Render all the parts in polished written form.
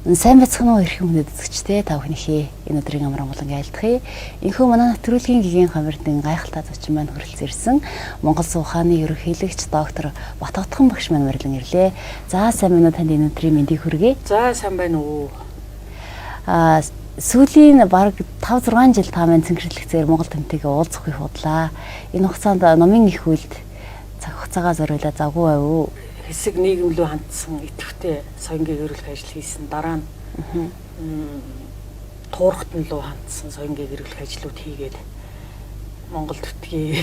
Сайн бацхан уу ирэх хүмүүд үзэгчтэй та бүхнийхээ энэ өдрийн амар амгалан айлтгая. Энэхүү манай нэвтрүүлгийн гигийн хамирдын гайхалтай зочин маань хүрэлцэн ирсэн Монгол Улсын ухааны ерөнхийлөгч доктор Батбатхан багш маань урилан ирлээ. За сайн байна уу танд энэ өдрийн мэндийг хүргэе. За сайн байна уу. Сүүлийн бараг 5-6 жил та маань цэнхэрлэгцээр Монгол тэмтэйгээ уулзах их бодлаа. Энэ хугацаанд номын их үйлд цаг хугацаагаа зориулаад завгүй байв уу? Хэсэг нийгэм рүү хандсан идэвхтэй соёнгийн эрүүлэх ажил хийсэн дараа нь туурхтан руу хандсан соёнгийн эрүүлэх ажлууд хийгээд Монголд битгий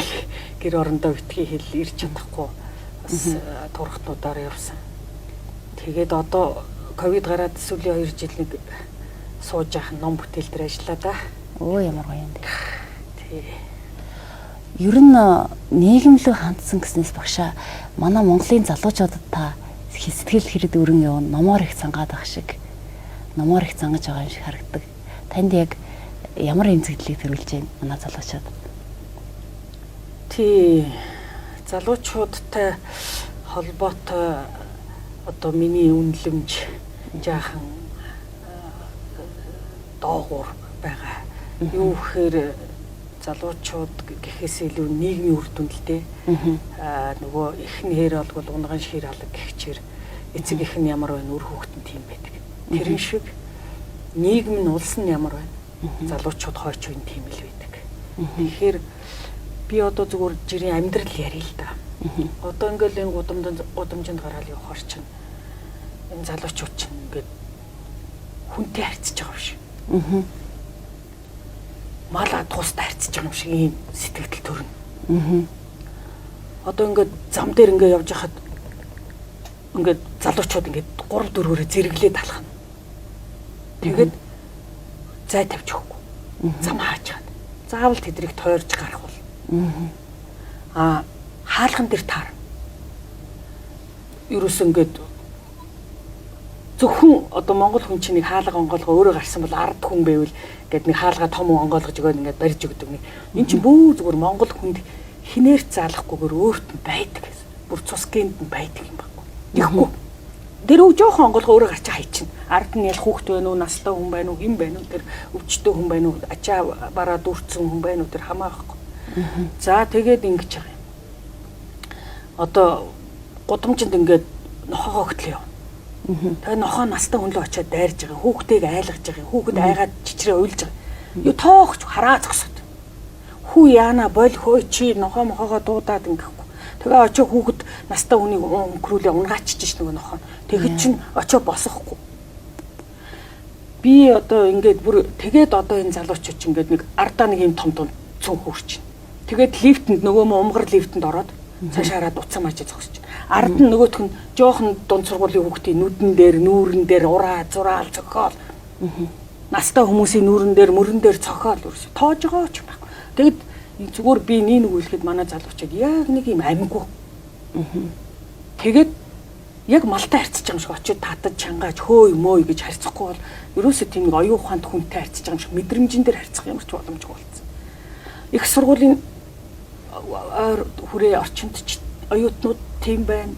гэр орондоо битгий хэл ирж чадахгүй бас туурхтнуудаар явсан. Тэгээд одоо ковид гараад сүүлийн 2 жил нэг сууж яхан ном бүтээл дээр ажиллаа да. Өө ямар гоё юм бэ. Тий. Ер нь нийгэмлүү хандсан гэснээс багшаа манай Монголын залуучуудад та сэтгэл хэрэг өрн явна номоор их цангаад байх шиг номоор их цангаж байгаа юм шиг харагдаг. Танд яг ямар эмзэглэлийг төрүүлж байна манай залуучууд? Тий. Залуучуудтай холбоотой одоо миний үнэлэмж жаахан доогуур байгаа. Юу гэхээр залуучууд гэхээс илүү нийгмийн үр дүндэлтэй. Нөгөө эхнэр бол унган шир алга гихчээр эцэг их нь ямар байна, үр хүүхэд нь тийм байдаг. Тэрэн шиг нийгэм нь улс нь ямар байна, залуучууд хойч үн тийм л байдаг. Тэгэхээр би одоо зүгээр жирийн амьдрал ярил л да. Одоо ингээл энэ гудамжинд гараад явах орчин энэ залуучууд чинь ингээд хүнтэй харьцаж байгаа биш. Мала тустай харьцаж байгаа юм шиг ийм сэтгэл төрнө. Одоо ингээд зам дээр ингээд явж хахад ингээд залуучууд ингээд 3-4-өрөө зэрэглээд алхана. Тэгээд зай тавьж өгөхгүй. Зам хааж чад. Заавал тэдрийг тойрж гарах бол. Хаалхан дээр таар. Ерөөс ингээд зөвхөн одоо монгол хүн чинь нэг хаалга онгоолгоо өөрөө гарсан бол ард хүн байвал гээд нэг хаалга том онгоолгож өгөөд ингээд барьж өгдөг нэг. Энд чинь бүр зүгээр монгол хүнд хинээр заалахгүйгээр өөрт нь байдаг. Бүр цус генд нь байдаг юм баггүй. Яхгүй. Дэрүү жоохон онгоолгоо өөрөө гарч хайчин. Ард нь ял хүүхд байна уу, настай хүн байна уу, хэн байна уу, тэр өвчтөе хүн байна уу, ачаа бараа дүүрсэн хүн байна уу, тэр хамаахгүй. За тэгээд ингэж байгаа юм. Одоо гудамжинд ингээд нохоо хөтлөө. Тэгээ нохоо настай хүн лөө очиад дайрж байгаа. Хүүхдтэйг айлгаж байгаа. Хүүхэд айгаад чичрээ уйлж байгаа. Юу тоохч хараа зогсоод. Хүү яана бол хөө чи нохоо мохоогоо дуудаад ингэхгүй. Тэгээ очоо хүүхэд настай хүнийг өнгөрүүлээ унгаачиж ш нөгөө нохоо. Тэгэхэд чин очоо босохгүй. Би одоо ингээд бүр тэгээд одоо энэ залуучууд чинь ингээд нэг ардаа нэг юм том цүн хөрч. Тэгээд лифтэнд нөгөө умгар лифтэнд ороод цаашаараа дуцсан мачаа зогсож. Ард нь нөгөөх нь жоохон дунд сургуулийн хүүхдийн нүдэн дээр, нүүрэн дээр ураа, зураал цохоол. Настай хүмүүсийн нүүрэн дээр, мөрөн дээр цохоол ерөөсө тоож байгаа ч юм байна. Тэгэд зүгээр би нэг үлэхэд манай залуучууд яг нэг юм амьгүй. Тэгээд яг малтай харьцаж байгаа юм шиг очиод татаж чангааж хөөй мөөй гэж харьцахгүй бол ерөөсө тийм нэг оюун ухаанд хүнтэй харьцаж байгаа юм шиг мэдрэмжэн дээр харьцах ямар ч боломжгүй болсон. Их сургуулийн хүрээ орчинд ч оюутнууд тийм байна.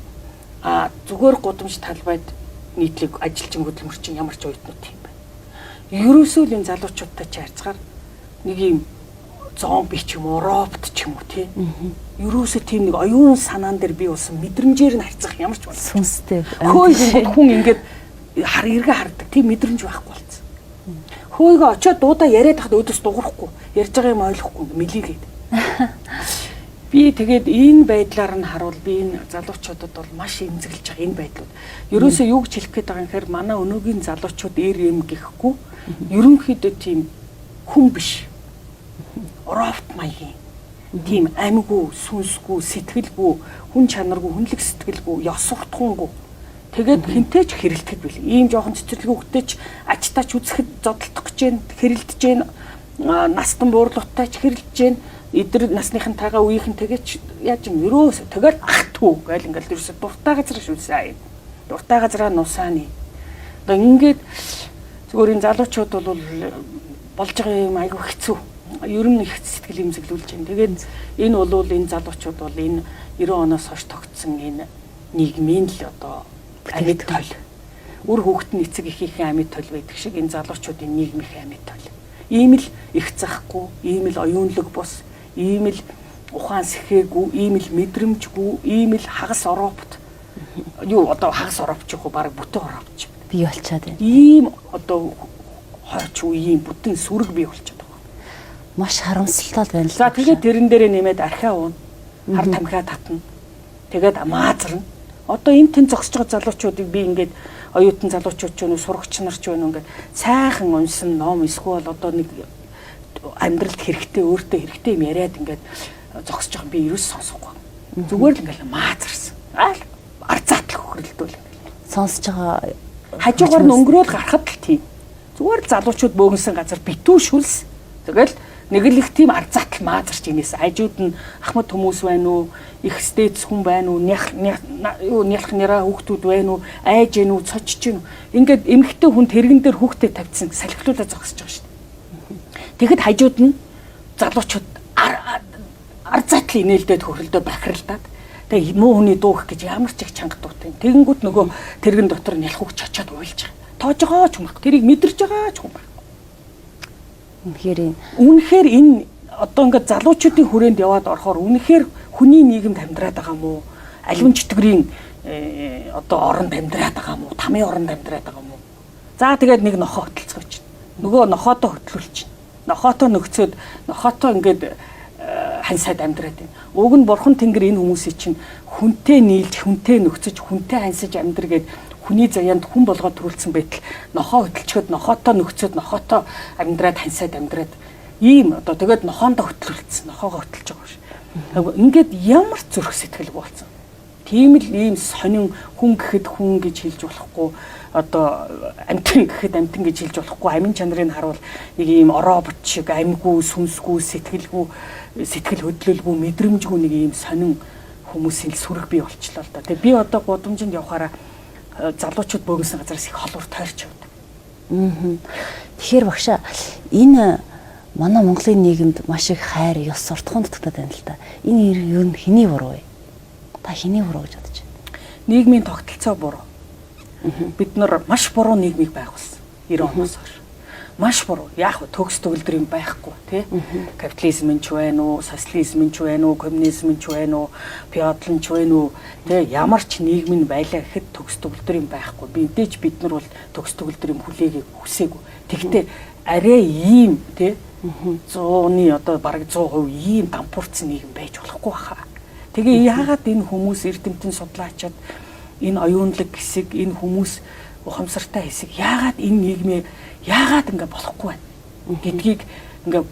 Зүгээр гудамж талбайд нийтлэг ажилчин хөдөлмөрчин ямар ч оюутнууд тийм байна. Ерөөсөө л энэ залуучуудтай ч харьцахаар нэг юм зомби ч юм уу, робот ч юм уу тий. Ерөөсөө тийм нэг оюун санаан дээр би болсон мэдрэмжээр нь харьцах ямар ч боломжгүй. Сүнстэй. Хөөе хүн ингээд эргээ хардаг. Тийм мэдрэмж байхгүй болсон. Хөөйгөө очиод дуудаа яриад тахад өөдөөс дуурахгүй. Ярьж байгаа юм ойлгохгүй мэлийгээд. Би тэгээд энэ байдлаар нь харуул би энэ залуучуудад бол маш эмзэглэж байгаа энэ байдлууд. Ерөөсөө юу гэж хэлэх гээд байгаа юм хэрэг манай өнөөгийн залуучууд юм гэхгүй ерөнхийдөө тийм хүн биш. Робот маягийн. Тийм амьгүй, сүнсгүй, сэтгэлгүй, хүн чанаргүй, хүнлэг сэтгэлгүй, ёс суртахуунгүй. Тэгээд хинтэй ч хэрэлдэхэд бил. Ийм жоохон цэцэрлэг хөвгтэй ч ачтаач үзэхэд зодтолдох гэж байна, хэрэлдэж байна. Настан буурлуудтай ч хэрэлдэж байна. Эдгээр насныхантайгаа үеийнхэнтэйгээ яаж юм ерөөсө тэгэл ах түү гээл ингээл ерөөсө дуртай газар шүлсээ юм. Дуртай газараа нусааны. Одоо ингээд зүгээр энэ залуучууд бол болж байгаа юм айгүй хэцүү. Ер нь их сэтгэл имзэглүүлж байна. Тэгээд энэ бол энэ залуучууд бол энэ 90 оноос хойш тогтсон энэ нийгмийн л одоо амьд тойл. үр хүүхэд нь эцэг эхийнхээ амьд тол байдаг шиг энэ залуучуудын нийгмийн амьд тол. Ийм л их захгүй, ийм л оюунлаг бус, ийм л ухаан сэхээгүй, ийм л мэдрэмжгүй, ийм л хагас Европт юу одоо хагас Европч гоо баг бүтэн Европч бий болчиход байна. Ийм одоо хойч үеийн бүтэн сүрэг бий болчиход байгаа. Маш харамсалтай байна л. За тэгээд тэрэн дээрээ нэмээд архиа уун, хар тамхиа татна. Тэгээд маазарна. Одоо энэ тэн зогсож байгаа залуучуудыг би ингээд оюутан залуучууд ч өнөө сурагч нар ч өнөө ингээд сайхан унсан ном эсвэл одоо нэг амьдралд хэрэгтэй өөртөө хэрэгтэй юм яриад ингээд зогсож байгаа би ерөөс сонсохгүй. Зүгээр л ингээд маазарсан. Арцаатлах хөрөлдөл ингээд сонсож байгаа хажуугаар нь өнгөрөөл гарахад л тийм. Зүгээр л залуучууд бөөгнсөн газар битүү шүлс. Тэгэл нэг л их тийм арцаатал маазарч инээс хажууд нь ахмад хүмүүс байна уу, их стэйц хүн байна уу, нялх нэраа хүүхдүүд байна уу, айж гэнэ үү, цочж гэнэ үү. Ингээд эмэгтэй хүн тэрэгэн дээр хүүхдэд тавьчихсан салхилуулаад зогсож байгаа шүү дээ. Тэгэхэд хажууд нь залуучууд арцаатал инээлдээд хөрөлдөө бахиралдаад тэгээ муу хүний дуух гэж ямар ч их чанга дуутай. Тэгэнгүүт нөгөө тэрэгэн дотор нялх хүүхд чочоод уйлж байгаа. Тоож байгаа ч юм баг. Тэрийг мэдэрч байгаа ч юм баг. Үнэхээр энэ одоо ингээд залуучуудын хүрээнд яваад орохоор үнэхээр хүний нийгэмд амьдраад байгаа мó? Аливан чөтгөрийн одоо оронд амьдраад байгаа мó? Тамийн оронд амьдраад байгаа мó? За тэгээд нэг нохоо хөтөлцгөөч. Нөгөө нохоотоо хөтлүүлж. Нохоотоо нөхцөөд нохоотоо ингээд хансаад амьдраад байна. Уг нь бурхан тэнгэр энэ хүмүүсийг чинь хүнтэй нийлж, хүнтэй нөхцөж, хүнтэй хансаж амьдр гээд хүний заяанд хүн болгоод төрүүлсэн байтал нохоо хөтөлчөөд нохоотоо нөхцөөд нохоотоо амьдраад хансаад амьдраад ийм одоо тэгээд нохоондоо хөтлүүлсэн нохоогоо хөтлж байгаа ш. Ингээд ямар зүрх сэтгэлгүй болсон. Тийм л ийм сонин хүн гэхэд хүн гэж хэлж болохгүй одоо амтэн гэхэд амтэн гэж хэлж болохгүй амин чанарыг харуул нэг ийм оробот шиг амьгүй сүнсгүй сэтгэл хөдлөлгүй мэдрэмжгүй нэг ийм сонин хүмүүсийн сүрэг бий болчлоо л да. Тэгээ би одоо гудамжинд явахаараа залуучууд бөөгнсөн газараас их холуур тойрч явдаг. Тэгэхээр багшаа энэ манай Монголын нийгэмд маш их хайр, ёс суртахуун дутагдаад байна л да. Энэ ер нь хэний буруу вэ? Та хэний буруу гэж бодож байна? Нийгмийн тогтолцоо буруу. Бид нар маш буруу нийгмийг байгуулсан. 90 оноос хойш. Маш буруу. Яг төгс төгөлдөр юм байхгүй тий. Капитализм нь ч байна уу, социализм нь ч байна уу, коммунизм нь ч байна уу, феодал нь ч байна уу. Тий ямар ч нийгэм нь байлаа гэхэд төгс төгөлдөр юм байхгүй. Бидээж бид нар бол төгс төгөлдөр юм хүлээгээ хүсээгүй. Тэгтээ арай ийм тий 100-ны одоо бараг 100% ийм дампуурсан нийгэм байж болохгүй баха. Тэгээ яагаад энэ хүмүүс эрдэмтэн судлаачид энэ оюунлаг хэсэг энэ хүмүүс ухамсартай хэсэг яагаад энэ нийгмээ яагаад ингэ болохгүй байна гэдгийг ингээ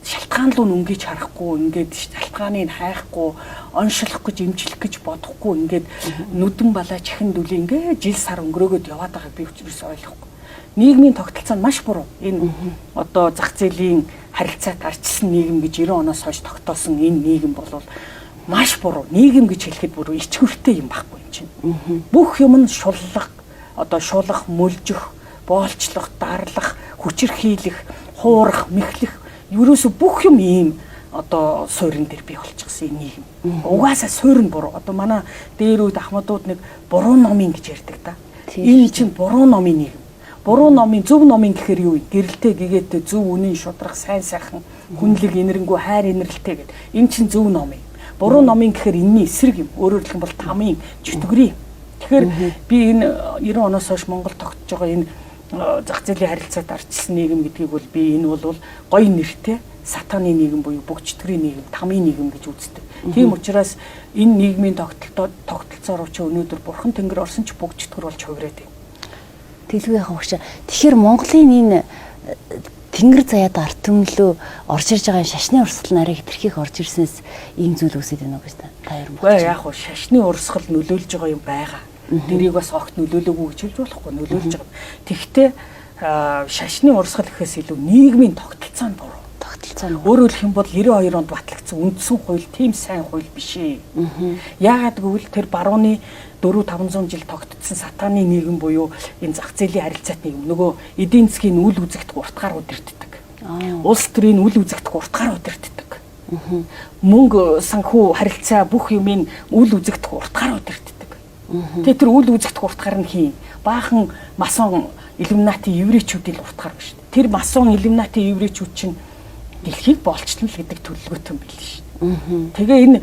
шалтгаан руу өнгөж харахгүй ингээд шалтгааныг хайхгүй оншилох гэж эмчлэх гэж бодохгүй ингээд нүдэн балаа чихэн дүлээ ингээ жил сар өнгөрөөгөөд яваад байгааг би өчигдөрс ойлгохгүй. Нийгмийн тогтолцоо нь маш буруу. Энэ одоо зах зээлийн харилцаат арчилсан нийгэм гэж 90 оноос хойш тогтоосон энэ нийгэм бол маш буруу. Нийгэм гэж хэлэхэд буруу ичгүртэй юм байхгүй юм чинь. Бүх юм нь шуллах, одоо шулах, мөлжих, боолчлох, дарлах, хүчирхийлэх, хуурах, мэхлэх ерөөсө бүх юм ийм одоо суурин дээр бий болчихсон энэ нийгэм. Угаасаа суурин буруу. Одоо манай дээр үед ахмадууд нэг буруу номын гэж ярьдаг да. Энэ чинь буруу номын нийгэм. Буруу номын зөв номын гэхээр юу вэ? Гэрэлтэй гэгээтэй зөв үнийн шудрах, сайн сайхан, хүнлэг инэрэнгүү хайр инэрлэлтэй гэдэг. Энэ чинь зөв ном юм. Буруу номын гэхээр энэний эсрэг юм. Өөрөөр хэлбэл бол тамийн чөтгөрийн. Тэгэхээр би энэ 90 оноос хойш Монгол тогтож байгаа энэ зах зээлийн харилцаат арчилсан нийгэм гэдгийг бол би энэ бол гоё нэртэй сатаны нийгэм буюу бүх чөтгөрийн нийгэм, тамийн нийгэм гэж үздэг. Тийм учраас энэ нийгмийн тогтолцоо руу ч өнөөдөр бурхан тэнгэр орсон ч бүх чөтгөр болж хувираад байна. Тэлгүй яхаа багш. Тэгэхээр Монголын энэ тэнгэр заяад ард түмнлөө орж ирж байгаа шашны урсгал нарыг хэтэрхийх орж ирснээс ийм зүйл үүсэж байна уу гэж та ер нь бодож байна. Яг хөө шашны урсгал нөлөөлж байгаа юм байгаа. Тэрийг бас огт нөлөөлөөгүй гэж хэлж болохгүй нөлөөлж байгаа. Тэгвэл шашны урсгал гэхээс илүү нийгмийн тогтолцоо нь буруу. Өөрөөр хэлэх юм бол 92 онд батлагдсан үндсэн хууль тийм сайн хууль биш ээ. Яагаад гэвэл тэр барууны 4-500 жил тогтдсон сатаны нийгэм буюу энэ зах зээлийн харилцаат нийгэм нөгөө эдийн засгийн үйл үзэгт уртгаар удирддаг. Улс төрийн үйл үзэгт уртгаар удирддаг. Мөнгө санхүү харилцаа бүх юмын үйл үзэгт уртгаар удирддаг. Тэгээ тэр үйл үзэгт уртгаар нь хин баахан масон иллюминати еврейчүүдийг утгаар шүү дээ. Тэр масон иллюминати еврейчүүд чинь дэлхийг болчлно л гэдэг төлөвлөгөөтэй юм билээ шүү дээ. Тэгээ энэ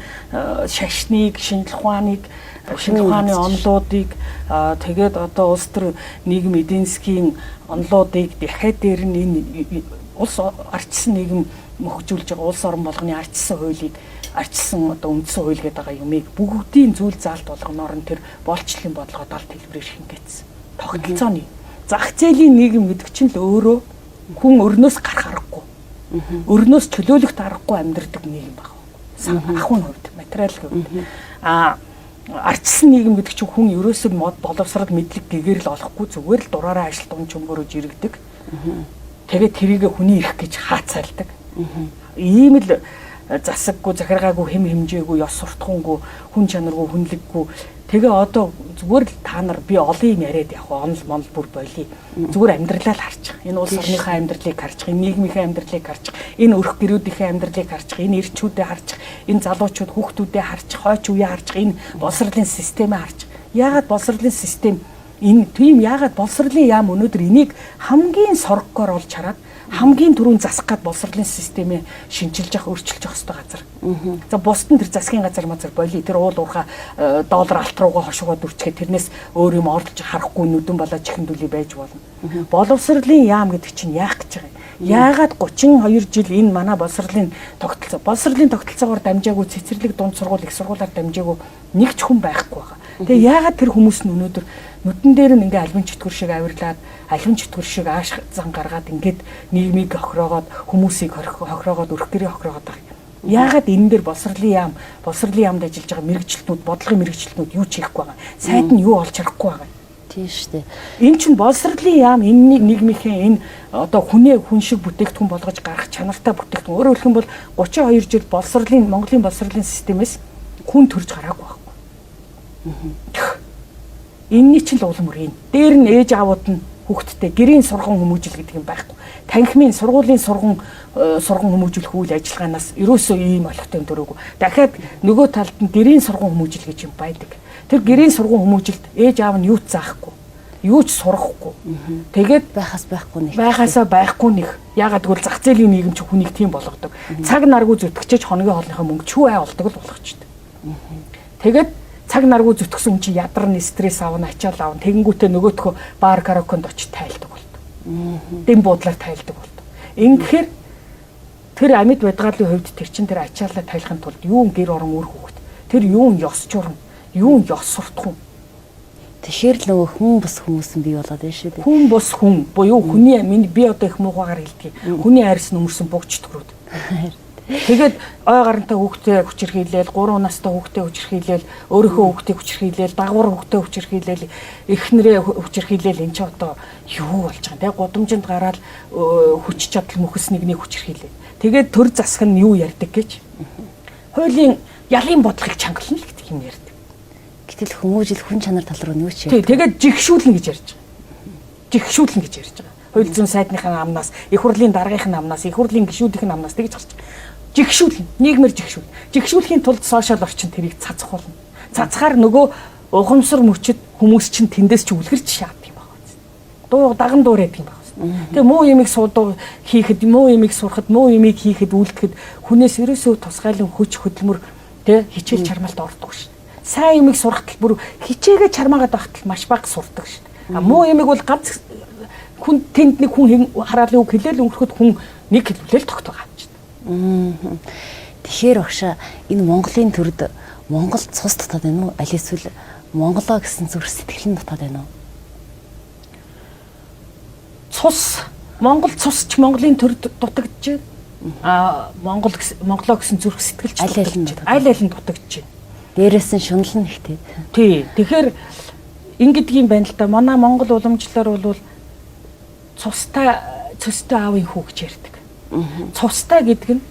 шашныг, шинжлэх ухааны онолуудыг тэгээд одоо улс төр нийгэм эдийн засгийн онолуудыг дахиад дээр нь энэ улс арчсан нийгэм хөгжүүлж байгаа улс орон болгоны арчсан хуулийг арчсан одоо үндсэн хууль гэдэг байгаа юмыг бүгдийн зүйл заалт болгоноор нь тэр болчлын бодлогоо далд хэлбэрээр шингээсэн. Тогтолцооны зах зээлийн нийгэм гэдэг чинь л өөрөө хүн өрнөөс гарах аргагүй. Өрнөөс чөлөөлөх аргагүй амьдрдаг нийгэм байна. Ахуйн хувьд, материалын хувьд. Арчсан нийгэм гэдэг чинь хүн ерөөсөө боловсрал мэдлэг гэгээр л олохгүй зүгээр л дураараа ажил тун чөмбөрөж иргэдэг. Тэгээд тэрийг хүний ирэх гэж хаацаалдаг. Ийм л засаггүй, захиргаагүй, хэм хэмжээгүй, ёс суртахуунгүй, хүн чанаргүй, хүнлэггүй. Тэгээ одоо зүгээр л та нар би олон юм яриад яг онол монол бүр болий. Зүгээр амьдралаа л харчих. Энэ улс орныхаа амьдралыг харчих, энэ нийгмийнхээ амьдралыг харчих, энэ өрх гэрүүдийнхээ амьдралыг харчих, энэ эрчүүдээ харчих, энэ залуучууд хүүхдүүдээ харчих, хойч үеэ харчих, энэ боловсролын системээ харчих. Яагаад боловсролын систем энэ тийм яагаад боловсролын яам өнөөдөр энийг хамгийн соргогоор олж хараад хамгийн түрүүнд засах гад боловсролын системээ шинчилж явах, өөрчилж явах хэрэгтэй газар. За бусд нь тэр засгийн газар мазар болий тэр уул уурхай доллар алт руугаа хошгоод үрчгээд тэрнээс өөр юм орлож харахгүй нүдэн болоод чихэндүлий байж болно. Боловсролын яам гэдэг чинь яах гэж байгаа юм? Яагаад 32 жил энэ манай боловсролын тогтолцоогоор дамжаагүй цэцэрлэг дунд сургууль их сургуулиар дамжаагүй нэг ч хүн байхгүй байгаа. Тэгээ яагаад тэр хүмүүс нь өнөөдөр нүдэн дээр нь ингээ альбан чөтгөр шиг авирлаад альбан чөтгөр шиг ааш зан гаргаад ингээд нийгмийг хохироогоод хүмүүсийг хохироогоод өрх гэрээ хохироогоод байгаа. Яагаад энэ дээр боловсролын яамд ажиллаж байгаа мэрэгчлэтнүүд, бодлогын мэрэгчлэтнүүд юу ч хийхгүй байгаа. Сайд нь юу олж харахгүй байгаа. Тийм шүү дээ. Энэ чинь боловсролын яам энэ нийгмийнхээ энэ одоо хүн шиг бүтээгдэхүүн болгож гарах чанартай бүтээгдэхүүн. Өөрөөр хэлэх юм бол 32 жил Монголын боловсролын системээс хүн төрж гараагүй байхгүй. Энэний чинь л улам өрийн. Дээр нь ээж аавууд нь хүүхдтэй гэрийн сургам хүмүүжил гэдэг юм байхгүй. Танхимын сургуулийн сургам хүмүүжүүлэх үйл ажиллагаанаас ерөөсөө ийм олигтой юм дөрөөгүй. Дахиад нөгөө талд нь гэрийн сургам хүмүүжил гэж юм байдаг. Тэр гэрийн сургам хүмүүжилд ээж аав нь юу ч заахгүй, юу ч сурахгүй. Тэгээд байхаасаа байхгүй нэг. Яагаад гэвэл зах зээлийн нийгэм чинь хүнийг тийм болгодог. Цаг наргүй зүтгэж хоногийн хоолныхаа мөнгө чүү ай олдог л болгочтой. Тэгээд цаг наргүй зүтгсэн хүн чинь ядарна, стресс авна, ачаал авна. Тэгэнгүүтээ нөгөөтхөө бар караокенд очиж тайлдаг болдог. Дэм буудлаар тайлдаг болдог. Ингэхээр тэр амьд байдгаалын хувьд тэр чин тэр ачаалаа тайлахын тулд юу гэр орон үр хөвгт. Тэр юу ёс журам, юу ёс суртахуун. Тэгэхээр л нөгөө хүн бус хүмүүс нь бий болоод байна шүү дээ. Хүн бус хүн буюу хүний би одоо их муугаар хэлдэг. Хүний арьс нөмөрсөн бугч төгрөөд. Тэгээд ой гарантай хүүхдээ хүчирхийлээл, 3 настай хүүхдээ хүчирхийлээл, өөрийнхөө хүүхдээ хүчирхийлээл, дагвар хүүхдээ хүчирхийлээл, эхнэрээ хүчирхийлээл энэ ч одоо юу болж байгаа юм те гудамжинд гараад хүч чадал мөхс нэгнийг хүчирхийлээ. Тэгээд төр засах нь юу ярьдаг гэж. Хуулийн ялын бодлогыг чангална л гэдэг юм ярьдаг. Гэтэл хүмүүжил хүн чанар тал руу нөөч ярьдаг. Тэгээд жигшүүлнэ гэж ярьж байгаа. Жигшүүлнэ гэж ярьж байгаа. Хууль зүйн сайдныхаа амнаас, их хурлын даргийнхын амнаас, их хурлын гишүүдийн амнаас тэгж гарч байгаа. Жигшүүлнэ, нийгмээр жигшүүлнэ. Жигшүүлэхийн тулд сошиал орчин тэрийг цацах болно. Цацахаар нөгөө ухамсар мөчөд хүмүүс чинь тэндээс ч үлгэрч шаад юм байна. Даган дуурайд юм байна. Тэгээ муу юмыг хийхэд, муу юмыг сурахад, муу юмыг хийхэд, үйлдэхэд хүнээс ерөөсөө тусгайлан хүч хөдөлмөр тэ хичээл чармаалт ордог шүү. Сайн юмыг сурахад бүр хичээгээ чармаагаад байхад маш бага сурдаг шүү. Муу юмыг бол ганц хүн тэнд нэг хүн хараалын үг хэлээл өнгөрөхөд хүн нэг хэлбэлэл тогтоогоо. Тэгэхээр багшаа энэ Монголын төрд Монгол цус татаад байна уу? Аль эсвэл Монголоо гэсэн зүрх сэтгэл нь татаад байна уу? Монгол цус ч Монголын төрд дутагдж байна. Монголоо гэсэн зүрх сэтгэлч аль аль нь дутагдж байна. Дээрээс нь шунал нь ихтэй. Тий. Тэгэхээр ингэдэг юм байна л да. Манай Монгол уламжлалаар бол цустай аавын хүү гэж ярьдаг. Цустай гэдэг нь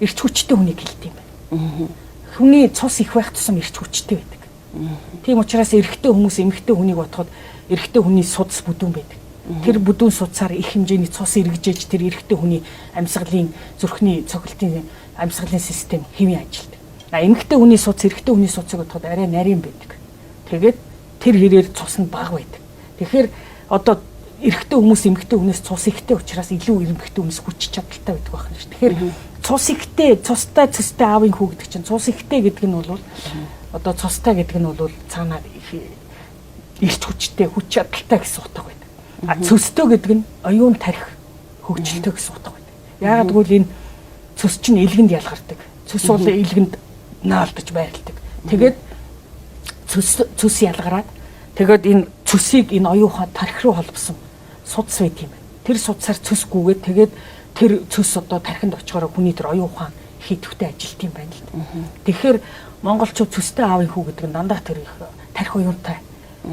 эрч хүчтэй хүнийг хэлдэг юм байна. Хүний цус их байх тусам эрч хүчтэй байдаг. Тийм учраас эрэгтэй хүмүүс эмэгтэй хүнийг бодоход эрэгтэй хүний судас бүдүүн байдаг. Тэр бүдүүн судсаар их хэмжээний цус эргэжээж тэр эрэгтэй хүний амьсгалын зүрхний цогцолтын амьсгалын систем хэвэн ажилтдаг. Эмэгтэй хүний судас эрэгтэй хүний судсыг бодоход арай нарийн байдаг. Тэгээд тэр хэрээр цус нь бага байдаг. Тэгэхээр одоо эрэгтэй хүмүүс эмэгтэй хүнээс цус ихтэй учраас илүү эмэгтэй хүнээс хүч чадалтай байдаг байна шүү. Тэгэхээр цус ихтэй, цустай цэстэй аавын хүү гэдэг чинь цус ихтэй гэдэг нь бол одоо цустай гэдэг нь бол цаанаа ирч хүчтэй, хүч чадалтай гэсэн утга байдаг. А цөстэй гэдэг нь оюун тарих хөгжилтэй гэсэн утга байдаг. Яагаад гэвэл энэ цөс чинь илгэнд ялгардаг. Цөс бол илгэнд наалдаж байрладаг. Тэгээд цөс ялгараад тэгээд энэ цөсийг энэ оюун тарих руу холбосон судас байт юм байна. Тэр судасаар цөс гүгээд тэгээд тэр цөс одоо тархинд очихоор хүний тэр оюун ухаан хийдвэхтэй ажилт юм байна л да. Тэгэхээр монголчууд цөстэй аавын хүү гэдэг нь дандаа тэр их тарих оюунтай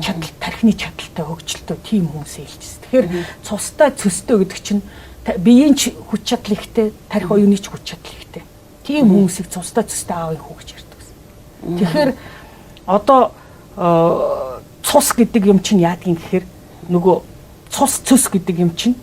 чадал, тархины чадалтай хөгжилтэй тийм хүмүүс хэлжсэн. Тэгэхээр цустай цөстэй гэдэг чинь биеийн хүч чадал ихтэй, тарих оюуны ч хүч чадал ихтэй. Тийм хүмүүсийг цустай цөстэй аавын хүү гэж ярьдаг гэсэн. Тэгэхээр одоо цус гэдэг юм чинь яадгийн гэхээр нөгөө цус цөс гэдэг юм чинь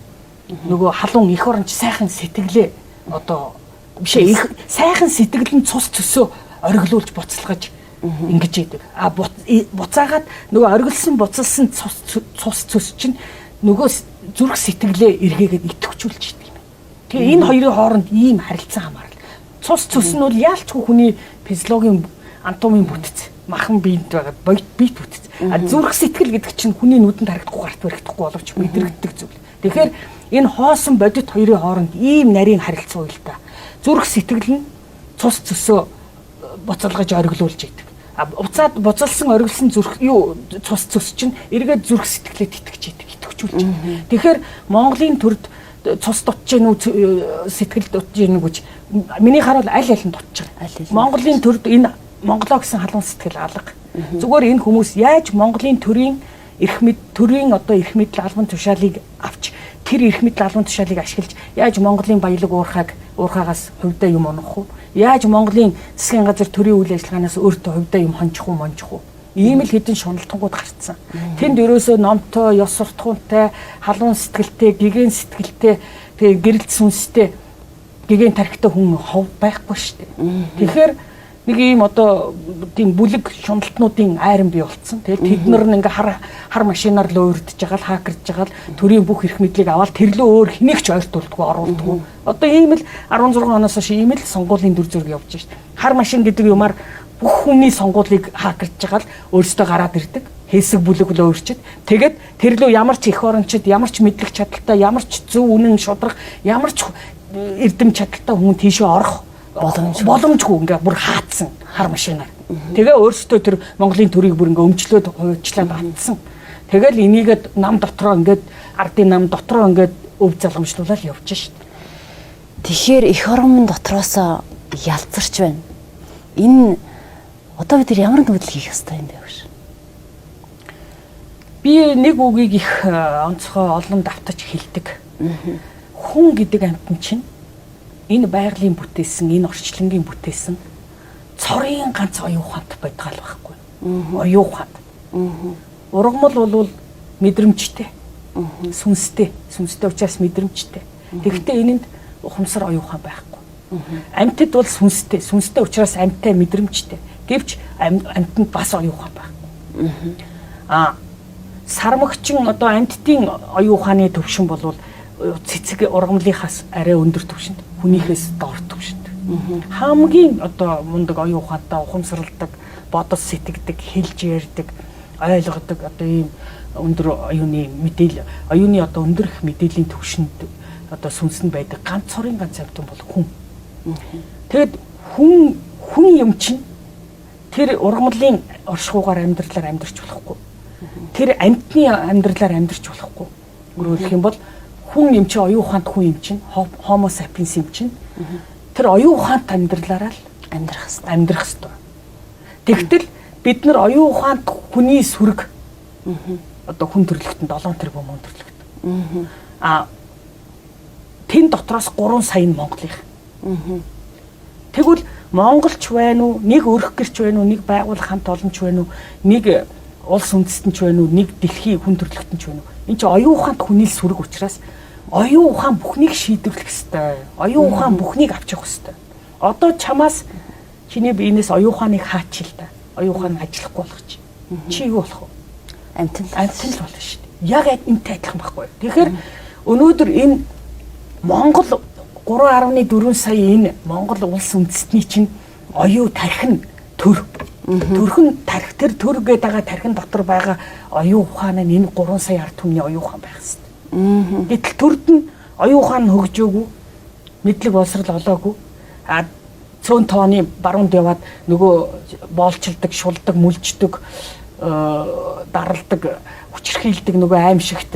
нөгөө халуун эх оронч сайхан сэтгэлээ одоо бишээ их сайхан сэтгэл нь цус цөсөө ориглуулж буцалгаж ингэж идэг. А буцаагаад нөгөө оргилсан буцалсан цус цөс чинь нөгөө зүрх сэтгэлээ эргээгээд идэвхжүүлж идэг юм. Тэгээ энэ хоёрын хооронд ийм харилцан хамаарал. Цус цөс нь бол яалчгүй хүний физиологийн анатомийн бүтц махан биед байгаа биет бүтц. А зүрх сэтгэл гэдэг чинь хүний нүдэнд харагдахгүй гарт баригдахгүй боловч мэдрэгддэг зүйл. Тэгэхээр энэ хоосон бодит хоёрын хооронд ийм нарийн харилцаа уйл та. Зүрх сэтгэл нь цус цөсөө буцалгаж ориглуулж идэг. А уцаад буцалсан ориглсон зүрх цус цөс чинь эргээд зүрх сэтгэлээ тэтгэж идэг, идэвхжүүлж. Тэгэхээр Монголын төрд цус дутж гэнэ үү сэтгэл дутж гэнэ үү гэж миний хараад аль нь дутж байгаа. Монголын төрд энэ Монголоо гэсэн халуун сэтгэл алга. Зүгээр энэ хүмүүс яаж Монголын төрийн эрх мэд төрийн одоо эрх мэдэл албан тушаалыг авч тэр эрх мэдэл албан тушаалыг ашиглаж яаж Монголын баялаг уурхаагаас хувьдаа юм унах вэ? Яаж Монголын засгийн газар төрийн үйл ажиллагаанаас өөртөө хувьдаа юм монжих уу? Ийм л хэдэн шуналтангууд гарцсан. Тэнд ерөөсөө номтой, ёс суртахуунтай, халуун сэтгэлтэй, гэгэн сэтгэлтэй, тэгээ гэрэл сүнстэй, гэгэн тархитай хүн хов байхгүй шүү дээ. Тэгэхээр нэг ийм одоо тийм бүлэг шуналтнуудын айран бий болцсон. Тэгээд тэд нар ингээ хар машинаар л уурдж байгаа л хакерж байгаа л төрийн бүх эрх мэдлийг аваад тэрлөө өөр хэнийг ч ойртуулдаггүй оруулдаггүй. Одоо ийм л 16 оноос хойш ийм л сонгуулийн дүр зураг явж байна. Хар машин гэдэг юмар бүх хүний сонгуулийг хакерж байгаа л өөрсдөө гараад ирдэг. Хэсэг бүлэг л өөрчид. Тэгээд тэрлөө ямар ч эх орончид, ямар ч мэдлэг чадaltaй, ямар ч зөв үнэн шудрах, ямар ч эрдэм чадaltaй хүн тийшээ орох боломжгүй ингээ бүр хаацсан хар машинаар. Тэгээ өөрсдөө тэр Монголын төрийг бүр ингээ өмчлөөд хувьчлаад батсан. Тэгэл энийгээд нам дотроо ингээд ардын нам дотроо ингээд өв залгамжлуулаад явж шít. Тэгэхээр эх оромын дотроос ялцарч байна. Энэ одоо бид ямар нөхөдөл хийх ёстой юм бэ гэж? Би нэг үгийг их онцгой олон давтаж хэлдэг. Хүн гэдэг амьтан чинь энэ байгалийн бүтээсэн, энэ орчлонгийн бүтээсэн цорын ганц оюун ухаант байдгаал байхгүй. Оюун ухаант. Ургамал бол мэдрэмжтэй. Сүнстэй учраас мэдрэмжтэй. Тэгэхдээ энэнд ухамсар оюун ухаан байхгүй. Амьтад бол сүнстэй учраас амьттай мэдрэмжтэй. Гэвч амьтанд бас оюун ухаан байхгүй. Сармагчин одоо амьтдын оюун ухааны төвшин бол цэцэг ургамлынхаас арай өндөр төвшөнд, хүнийхээс доор төвшөнд. Хамгийн одоо мундаг оюун ухаантай ухамсарладаг, бодос сэтгэдэг, хэлж ярьдаг, ойлгодог одоо ийм өндөр оюуны мэдээлэл, оюуны одоо өндөр их мэдээллийн төвшөнд одоо сүнсэнд байдаг ганц цорын ганц амьтан бол хүн. Тэгэд хүн юм чинь тэр ургамлын оршихуугаар амьдралаар амьдарч болохгүй. Тэр амьтны амьдралаар амьдарч болохгүй. Өөрөөр хэлэх юм бол хүн юм чинь оюун ухаант хүн юм чинь homo sapiens юм чинь тэр оюун ухаант амьдралаараа л амьдрах ёстой. Тэгтэл бид нар оюун ухаант хүний сүрэг одоо хүн төрлөختөнд 7 тэрбум хүн төрлөختөнд. Тэн дотроос 3 сая монголынх. Тэгвэл монголч байна уу, нэг өрх гэрч байна уу, нэг байгууллага хамт олонч байна уу, нэг улс үндэстэнч байна уу, нэг дэлхийн хүн төрлөختөнч байна уу. Энд чинь оюун ухаант хүний сүрэг учраас оюун ухаан бүхнийг шийдвэрлэх ёстой. Оюун ухаан бүхнийг авчих ёстой. Одоо чамаас чиний биенээс оюун ухааныг хаачих л да. Оюун ухаан ажиллахгүй болох чи. Чи юу болох вэ? Амтэн л болно шүү дээ. яг энэтэй адилхан байхгүй. Тэгэхээр өнөөдөр энэ Монгол 3.4 сая энэ Монгол улс үндэстний чинь оюу тархин төр. Төрхөн тарих тэр төр гэдэг байгаа тархин дотор байгаа оюу ухаан нь энэ 3 сая ард түмний оюу ухаан байх хэвээр. Гэтэл төрд нь оюу ухаан нь хөгжөөгүй, мэдлэг боловсрал олоогүй. Цөөн тооны баруунд яваад нөгөө боолчилдаг, шулдаг, мүлждэг, даралдаг, хүчрхийлдэг нөгөө аимшигт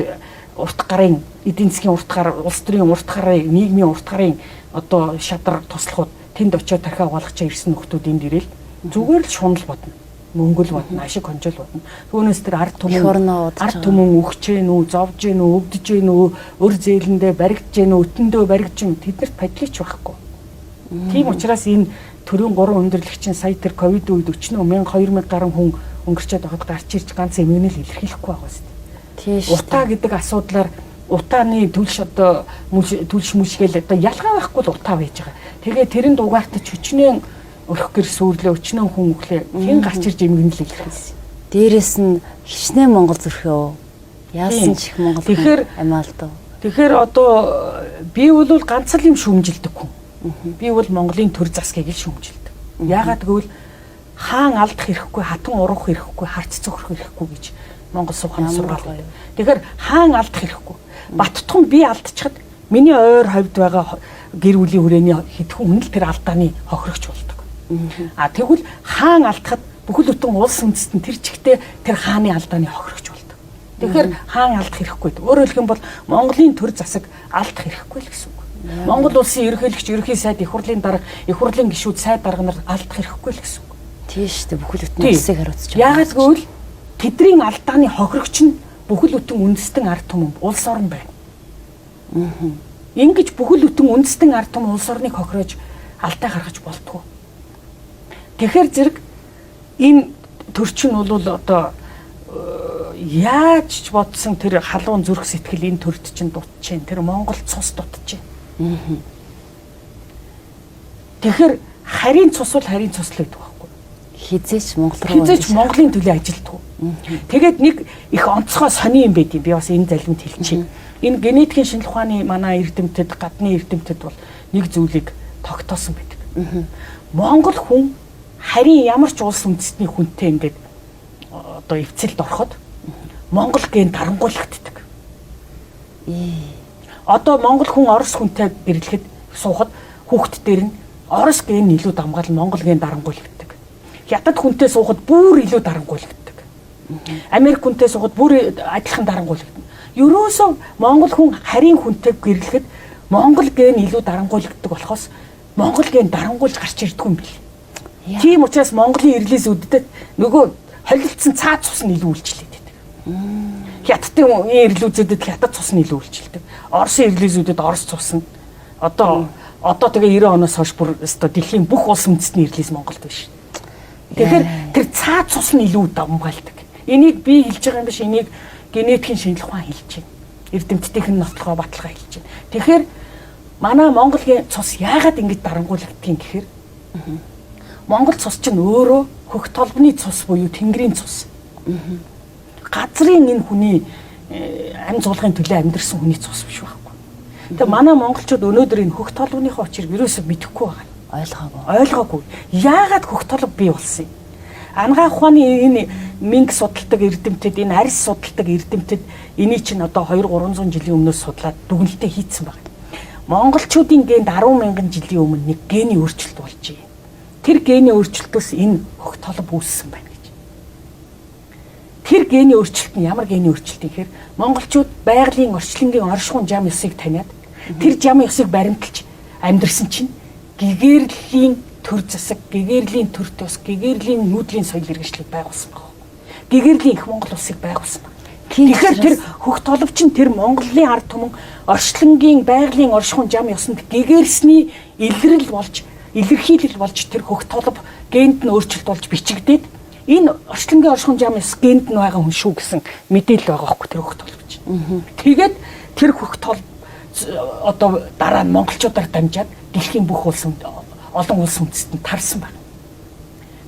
урт гарын эдийн засгийн урт гар, улс төрийн урт гарын, нийгмийн урт гарын одоо шадар туслахууд тэнд очиод тархиа угаалгачаа ирсэн нөхдүүд энд ирэл зүгээр л шунал бодно. Мөнгөл бодно, ашиг хонжол бодно. Түүнээс тэр ард түмэн өгч гэнэ үү, зовж гэнэ үү, өвдөж гэнэ үү, өр зээлэндээ баригдж гэнэ үү, өтөндөө баригдж гэнэ тэднэрт падлич байхгүй. Тийм учраас энэ төрийн 3 өндөрлөгчийн сая тэр ковид үед 40,000 гаруй хүн өнгөрчөөд байхад гарч ирж ганц эмгэнэл илэрхийлэхгүй байгаа шүү дээ. Тийм. Утаа гэдэг асуудлаар утааны төлш одоо төлш мүшгээл одоо ялгаа байхгүй л утаа байж байгаа. Тэгээ тэрэнд угаартаж хүчнээ өрөх гэр сүрлээ өчнөө хүн өглөө хэн гарч ирж эмгэнэл илэрхийлсэн. Дээрээс нь хичнээн Монгол зөрхөө яасан ч их Монгол амаалдав. Тэгэхээр одоо би бол ганц л юм шүмжилдэг хүн. Би бол Монголын төр засгийг л шүмжилдэг. Яагаад гэвэл хаан алдах хэрэггүй, хатан урах хэрэггүй, харц цохрох хэрэггүй гэж Монгол сувханы сургаал байна. Тэгэхээр хаан алдах хэрэггүй. Баттхан би алдчихад миний ойр ховд байгаа гэр бүлийн хүрээний хэдхэн хүн л тэр алдааны хохирогч болдог. Тэгвэл хаан алдахад бүхэл бүтэн улс үндэстэн тэр чигтээ тэр хааны алдааны хохирогч болдог. Тэгэхээр хаан алдах хэрэггүй. Өөрөөр хэлэх юм бол Монголын төр засаг алдах хэрэггүй л гэсэн үг. Монгол улсын ерөнхийлөгч, ерөнхий сайд, их хурлын дарга, их хурлын гишүүд, сайд дарга нар алдах хэрэггүй л гэсэн үг. Тийм шүү дээ. Бүхэл бүтэн улсыг хариуцж байгаа. Яагаад гэвэл тэдний алдааны хохирогч нь бүхэл бүтэн үндэстэн ард түмэн улс орн байна. Ингэж бүхэл бүтэн үндэстэн ард түмэн улс орныг хохироож алдаа гаргаж болтгоо. Тэгэхээр зэрэг энэ төрчин бол одоо яаж ч бодсон тэр халуун зүрх сэтгэл энэ төрд чинь дутчихээн. Тэр Монгол цус дутчихээн. Тэгэхээр харийн цус бол харийн цус л гэдэг байхгүй. Хизээч Монголын төлөө ажилтдаг. Тэгээд нэг их онцгой сони юм байд юм. Би бас энэ залмид хэлчихье. Энэ генетикийн шинжилгээ ухааны манай эрдэмтэд, гадны эрдэмтэд бол нэг зүйлийг тогтоосон байдаг. Монгол хүн харин ямар ч улс үндэстний хүнтэй ингээд одоо эвцэлд ороход Монгол ген дарангуйлагддаг. Одоо Монгол хүн Орос хүнтэй гэрлэхэд суухад хүүхэд дээр нь Орос ген илүү дамгаал Монгол ген дарангуйлагддаг. Хятад хүнтэй суухад бүр илүү дарангуйлагддаг. Америк хүнтэй суухад бүр адилхан дарангуйлагдана. Ерөөсөө Монгол хүн харин хүнтэй гэрлэхэд Монгол ген илүү дарангуйлагддаг болохоос Монгол ген дарангуйлж гарч ирдэг юм бэл. Тийм учраас Монголын ирлээс үддэд нөгөө холилдсон цаад цус нь илүү үйлчлээд байдаг. Хятадын ирлүүзүүдэд хятад цус нь илүү үйлчлдэг. Оросын ирлүүзүүдэд орос цус нь одоо тэгээ 90 оноос хойш бүр өстой дэлхийн бүх улс үндэстний ирлээс Монголд байна шүү. Тэгэхээр тэр цаад цус нь илүү дамгаалдаг. Энийг би хэлж байгаа юм биш, энийг генетикийн шинжилгээ ухаан хэлж байна. Эрдэмтдийнхэн нотлохоо баталгаа хэлж байна. Тэгэхээр манай Монголын цус яагаад ингэж дарангуйлагдгийг гэхээр Монгол цус чинь өөрөө хөх толгоны цус буюу тэнгэрийн цус. Газрын энэ хүний амь зуулгын төлөө амьдэрсэн хүний цус биш байхгүй. Тэгээ манай монголчууд өнөөдөр энэ хөх толгоныхоо учрыг юусоо мэдэхгүй байгаа. Ойлгоогүй. Яагаад хөх толго бий болсон юм? Анагаах ухааны энэ минг судалдаг эрдэмтэд, энэ арьс судалдаг эрдэмтэд энийг чинь одоо 200-300 жилийн өмнөөс судлаад дүгнэлтээ хийцэн байна. Монголчуудын генд 10,000 жилийн өмнө нэг гений өөрчлөлт болжээ. Тэр гений өөрчлөлтөөс энэ хөх толго үүссэн байна гэж. Тэр гений өөрчлөлт нь ямар гений өөрчлөлт юм гэхээр монголчууд байгалийн орчлонгийн оршихуун зам ёсыг таниад тэр зам ёсыг баримталж амьдрсан чинь гэгэрлийн төр засаг, гэгэрлийн төр тус, гэгэрлийн нүүдлийн соёл иргэншлиг байгуулсан байна. Гэгэрлийн их Монгол улсыг байгуулсан байна. Тэгэхээр тэр хөх толго чинь тэр Монголын ард түмэн орчлонгийн байгалийн оршихуун зам ёсонд гэгэрсний илрэл болж илэрхийлэл болж тэр хөх толб генд нь өөрчлөлт болж бичигдээд энэ орчлонгийн оршихуун зам ёс генд нь байгаа хүн шүү гэсэн мэдээлэл байгаа хөөхгүй тэр хөх толб чинь. Тэгээд тэр хөх толб одоо дараа нь монголчуудаар дамжаад дэлхийн бүх улс олон улс үндэстэнд тарсан байна.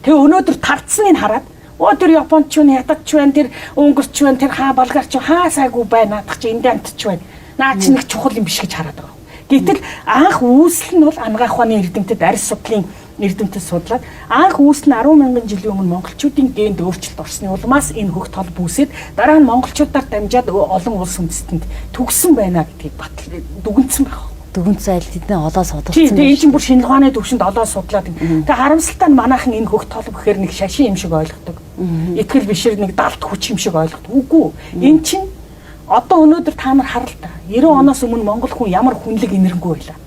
Тэгээ өнөөдөр тарцсныг хараад Тэр Японд ч байна, Хятад ч байна, тэр Унгарч ч байна, тэр Болгарч хаа сайгүй байна, наадах чи Индиант ч байна. Наад чи нэг чухал юм биш гэж хараад байгаа. Гэтэл анх үүсэл нь бол анагаах ухааны эрдэмтэд арьс судлалын эрдэмтэд судлаад анх үүсэл нь 10,000 жилийн өмнө монголчуудын генд өөрчлөлт орсны улмаас энэ хөх тол бүүсээд дараа нь монголчуудаар дамжаад олон улс үндэстэнд төгссөн байна гэдгийг дүгнсэн байна. Дүгнсэн айл тэдний олоо судалсан. Тийм энэ чинь бүр шинэ ухааны төвшөнд олоо судлаад. Тэгээ харамсалтай нь манайхан энэ хөх тол бүхээр нэг шашин юм шиг ойлгодог. Итгэл бишэр нэг далд хүч юм шиг ойлгодог. Үгүй. Энэ чинь одоо өнөөдөр та нар харал та 90 оноос өмнө монгол хүн ямар хүнлэг инэрэнгүй байлаа.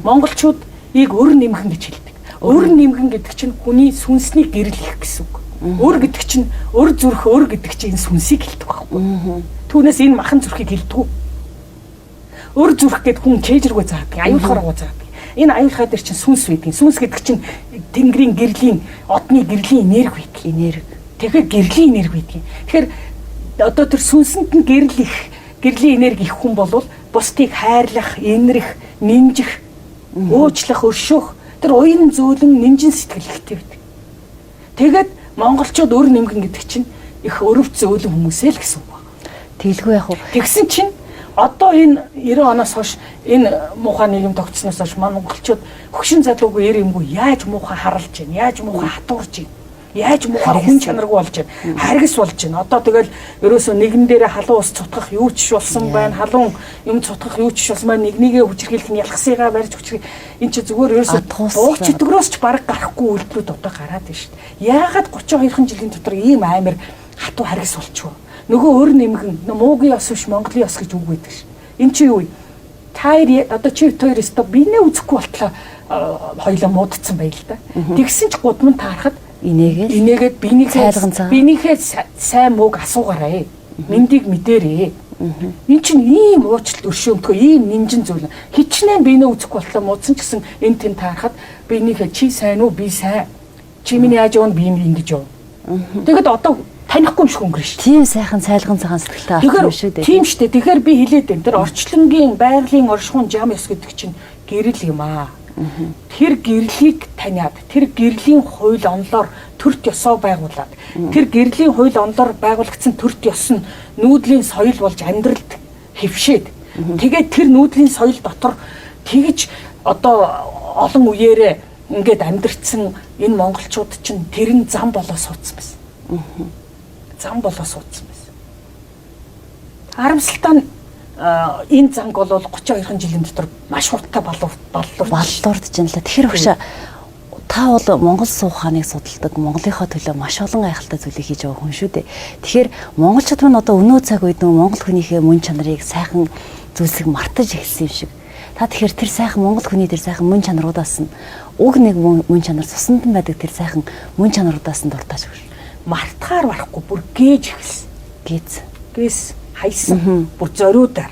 Монголчууд ийг өр нэмхэн гэж хэлдэг. Өр нэмхэн гэдэг чинь хүний сүнсний гэрлэх гэсэн үг. Өр гэдэг чинь өр зүрх өр гэдэг чинь энэ сүнсийг хэлдэг байхгүй. Түүнээс энэ махан зүрхийг хэлдэг. Өр зүрх гэдэг хүн чэйжргүй заадаг, аюулхаараа заадаг. Энэ аюулхай дээр чинь сүнс байдаг. Сүнс гэдэг чинь тэнгэрийн гэрлийн, одны гэрлийн энерги байдаг. Энерги. Тэгэхээр гэрлийн энерги байдаг. Тэгэхээр одоо тэр сүнсэнд нь гэрлийн энерги их хүн болвол бусдыг хайрлах, инрэх, нэмжих, уучлах, өршөөх тэр уян зөөлөн нэмжин сэтгэл ихтэй байдаг. Тэгээд монголчууд өр нэмгэн гэдэг чинь их өрөвч зөөлөн хүмүүсээ л гэсэн үг байна. Тэглгүй яг уу. Тэгсэн чинь одоо энэ 90 оноос хойш энэ муухай нийгэм тогтсноос хойш монголчууд хөгшин залуугүй ирэмгүй яаж муухай харалж байна, яаж муухай хатуурж байна, яаж муухай хүн чанаргүй болж байна, харгас болж байна. Одоо тэгэл ерөөсөө нэгэн дээрээ халуун ус цутгах юу ч болсон байна, халуун юм цутгах юу ч болсон байна, нэгнийгээ хүчрхийлэх нь ялхсыгаа барьж хүчрхийлэх энэ чи зүгээр ерөөсөө буух чөтгөрөөс ч бараг гарахгүй үйлдэлүүд одоо гараад байна шүү дээ. Яагаад 32 жилийн дотор ийм амар хатуу харгас болчихвоо? Нөгөө өр нэмгэн муугийн ос биш Монголын ос гэж үг байдаг ш. Энд чи юу вэ? Тайр одоо чи хоёр өстө бинээ үзэхгүй болтлоо хоёлоо муудцсан байл л да. Тэгсэн ч гудман таарахад инээгээд бинийхээ сайн мууг асуугаарай. Мэндийг мэдэрээ. Энд чинь ийм уучлалт өршөөнтгөө ийм нэмжин зүйл. Хичнээн бинээ үзэхгүй болтлоо муудсан ч гэсэн энэ тэн таарахад бинийхээ чи сайн уу би сайн. Чи миний яаж явна би ингэж яв. Тэгэд одоо танихгүй юм шиг өнгөрөн шүү. Тийм сайхан цайлган цагаан сэтгэлтэй авах юм шүү дээ. Тийм шүү дээ. Тэгэхээр би хэлээд байна. Тэр орчлонгийн байгалийн оршихуун жам ёс гэдэг чинь гэрэл юм аа. Тэр гэрлийг таниад, тэр гэрлийн хууль онолоор төрт ёсоо байгуулад, тэр гэрлийн хууль онолоор байгуулагдсан төрт ёс нь нүүдлийн соёл болж амьдралд хэвшээд, тэгээд тэр нүүдлийн соёл дотор тэгж одоо олон үеэрээ ингээд амьдрцсан энэ монголчууд чинь тэрэн зам болоо суудсан байсан. Зам болоо суудсан байсан. Харамсалтай нь энэ занг бол 32 жилийн дотор маш хурдтай баллуурдж байна л. Тэгэхээр багшаа та бол Монгол суух хааныг судалдаг, Монголынхоо төлөө маш олон гайхалтай зүйлийг хийж байгаа хүн шүү дээ. Тэгэхээр монголчууд мань одоо өнөө цаг үед нөгөө монгол хүнийхээ мөн чанарыг сайхан зүйлсийг мартаж эхэлсэн юм шиг. Та тэгэхээр тэр сайхан монгол хүний тэр сайхан мөн чанаруудаас нь уг нэг мөн чанар цуснд нь байдаг тэр сайхан мөн чанаруудаас нь дуртаж өгш. Мартахаар барахгүй бүр гээж эхэлсэн. Гээс хайсан. Бүр зориудаар.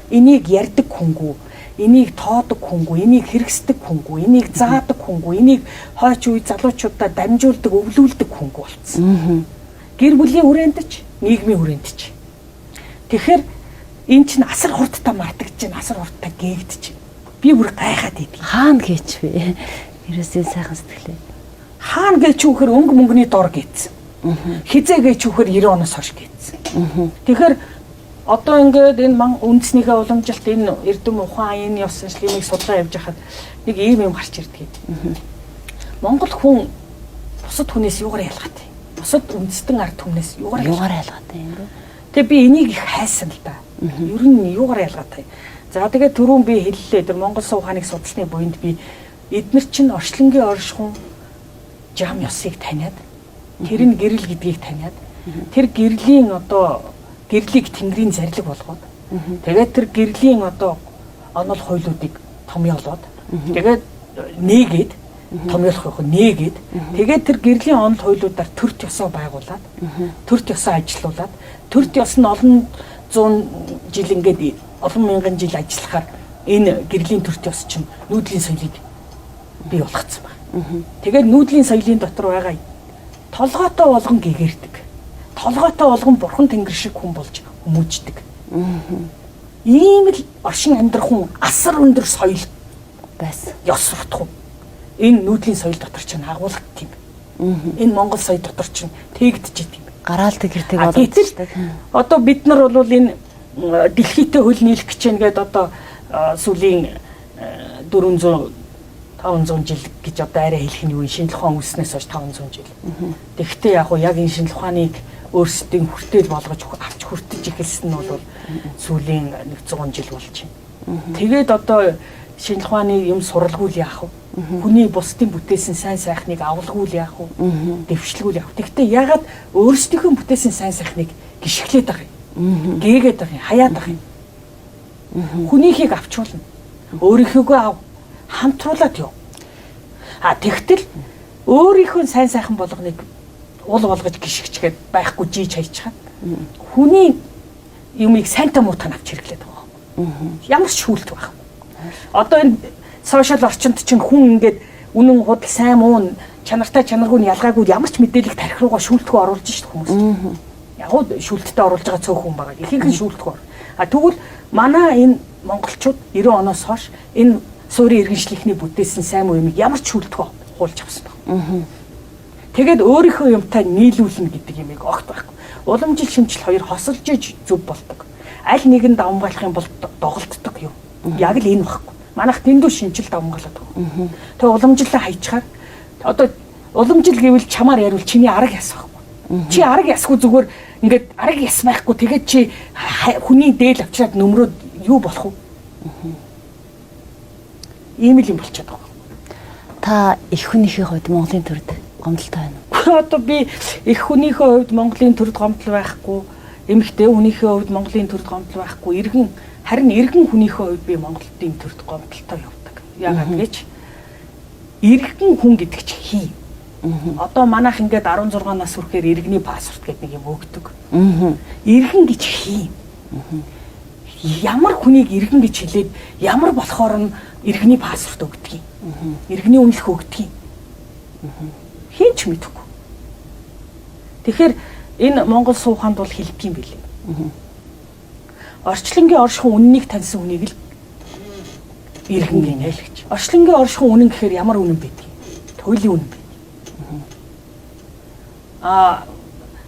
Энийг ярьдаг хүнгүй, энийг тоодог хүнгүй, энийг хэрэгсдэг хүнгүй, энийг заадаг хүнгүй, энийг хойч үе залуучуудаа дамжуулдаг, өвлүүлдэг хүнгүй болсон. Гэр бүлийн хүрээндч, нийгмийн хүрээндч. Тэгэхээр эн чинь асар хурдтай мартагдж байна, асар хурдтай гээгдэж байна. Би бүр гайхаад идэв. Хаана гээч вэ? Ерөөсөө сайхан сэтгэлээ. Хаана гээч үхээр өнгө мөнгөний дор гээцсэн. Хизээ гээч үхээр 90 оноос хойш гээцсэн. Тэгэхээр одоо ингээд энэ үндэснийхээ уламжилт энэ эрдэм ухаан энэ ёс санслимыг судлаа явж хахад нэг ийм юм гарч ирдэг. Монгол хүн бусад хүнээс юугаар ялгаатай? Бусад үндэстэн ард түмнээс юугаар ялгаатай юм бэ? Тэгээ би энийг их хайсан л да. Ер нь юугаар ялгаатай? За тэгээд түрүүн би хэллээ. Тэр Монгол суух хааныг судалсны буйнд би эднэр чинь орчлонгийн оршихуун жам ёсыг таниад тэр нь гэрэл гэдгийг таниад тэр гэрлийн одоо гэрлийг тэнгэрийн зарлиг болгоод тэгээд тэр гэрлийн одоо онол хуйлуудыг томьёолоод тэгээд нээгээд томьёолох нээгээд тэгээд тэр гэрлийн онол хуйлуудаар төрт ёсоо байгуулад төрт ёсоо ажилуулад төрт ёс нь олон зуун жил ингээд олон мянган жил ажиллахаар энэ гэрлийн төрт ёс чинь нүүдлийн соёлыг бий болгоцсон байна. Тэгээд нүүдлийн соёлын дотор байгаа толгойтой болгон гэгэрдэг. Толгойтой болгон бурхан тэнгэр шиг хүн болж хүмүүждэг. Ийм л оршин амьдрах хүн асар өндөр соёл байсан. Ёс суртахуун. Энэ нүүдлийн соёл дотор ч агуулгадаг юм. Энэ Монгол соёл дотор чинь тээгдэж идэв юм. Гараалдаг хэрдэг Гэтэл одоо бид нар бол энэ дэлхийдээ хөл нийлэх гэж байна гэдэг одоо сүүлийн 400 500 жил гэж одоо арай хэлэх нь юу вэ? Шинжлэх ухаан үүснээс хойш 500 жил. Тэгэхдээ яг яг энэ шинжлэх ухааныг өөрсдийн хүртэл болгож авч хүртэж эхэлсэн нь бол сүүлийн 100 жил болж байна. Тэгээд одоо шинжлэх ухааны юм суралгуул яах вэ? Хүний бусдын бүтээсэн сайн сайхныг авалгуул яах вэ? Дэвшлгүүл яах вэ? Тэгэхдээ ягаад өөрсдийнхөө бүтээсэн сайн сайхныг гიშгэлээд байгаа юм? Гээгээд байгаа юм, хаяад байгаа юм. Хүнийхийг авчуулна. Өөрийнхөөгөө ав. Хамтруулаад юу. Тэгтэл өөрийнхөө сайн сайхан болгоныг уул болгож гიშгчгээд байхгүй жийж хайчихад хүний юмыг сайнтай муутай авч хэрэглээд байгаа. Ямар ч шүүлт байх. Одоо энэ сошиал орчинд чинь хүн ингээд үнэн худал сайн муу чанартай чанаргүй нь ялгаагүй ямар ч мэдээлэл тарих руугаа шүүлтгөө оруулж шít хүмүүс. Яг гоо шүүлттэй оруулж байгаа цөөхөн байгаа. Ихэнх нь шүүлтгөө. Тэгвэл манай энэ монголчууд 90 оноос хойш энэ суурийн иргэншлийнхний бүтээсэн сайн муу юмыг ямар ч шүүлтгөө хуулж авсан байна. Тэгээд өөрийнхөө юмтай нийлүүлнэ гэдэг юмыг огт байхгүй. Уламжил шимжил хоёр хосолж зүв болдог. Аль нэг нь давмгаалах юм бол доголддог юм. Яг л энэ байхгүй. Манайх дэндүү шинжил давмгаалаад байгаа. Тэгээ уламжлалаа хайчаар одоо уламжил гэвэл чамаар яривал чиний арга яс байхгүй. Чи арга ясгүй зүгээр ингээд арга яс байхгүй тэгээд чи хүний дээл авчираад нөмрөөд юу болох вэ? Ийм л юм болчиход байгаа. Та их хүнийхээ хувьд Монголын төрд гомдолтой байна уу? Одоо би их хүнийхээ хувьд Монголын төрд гомдол байхгүй, эмэгтэй хүнийхээ хувьд Монголын төрд гомдол байхгүй, харин иргэн хүнийхээ хувьд би Монголын төрд гомдолтой явдаг. Яагаад гэж иргэн хүн гэдэг чи хий. Одоо манайх ингээд 16 нас хүрэхээр иргэний паспорт гэдэг нэг юм өгдөг. Иргэн гэж хий. Ямар хүнийг иргэн гэж хэлээд ямар болохоор нь иргэний паспорт өгдөг юм. Иргэний үнэлэх өгдөг юм. Хэн ч мэдэхгүй. Тэгэхээр энэ Монгол сууханд бол хэлдэг юм билээ. Орчлонгийн оршихуун үннийг таньсан хүнийг л иргэн гинэ л гэж. Орчлонгийн оршихуун үнэн гэхээр ямар үнэн бэ? Туйлын үнэн бэ.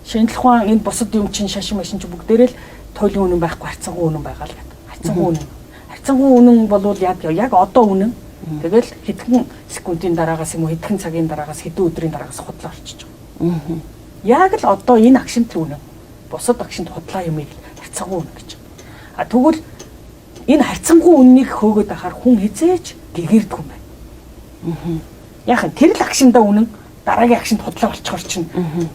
Шинжлэх ухаан энэ бусад юм чинь шашин машин чинь бүгдээрээ л туйлын үнэн байхгүй харьцангуй үнэн байгаа л гэдэг. Харьцангуй үнэн. Харьцангуй үнэн бол яг одоо үнэн. Тэгэл хэдхэн секундын дараагаас юм уу хэдхэн цагийн дараагаас хэдэн өдрийн дараагаас худлаа орчиж байгаа. Яг л одоо энэ агшинт үнэн. Бусад агшинт худлаа юмыг харьцангуй үнэн гэж. Тэгвэл энэ харьцангуй үннийг хөөгөөд ахаар хүн хизээж гэгэрдэг юм байна. Яг тэр л агшиндаа үнэн дараагийн агшинт худлаа болчихор чинь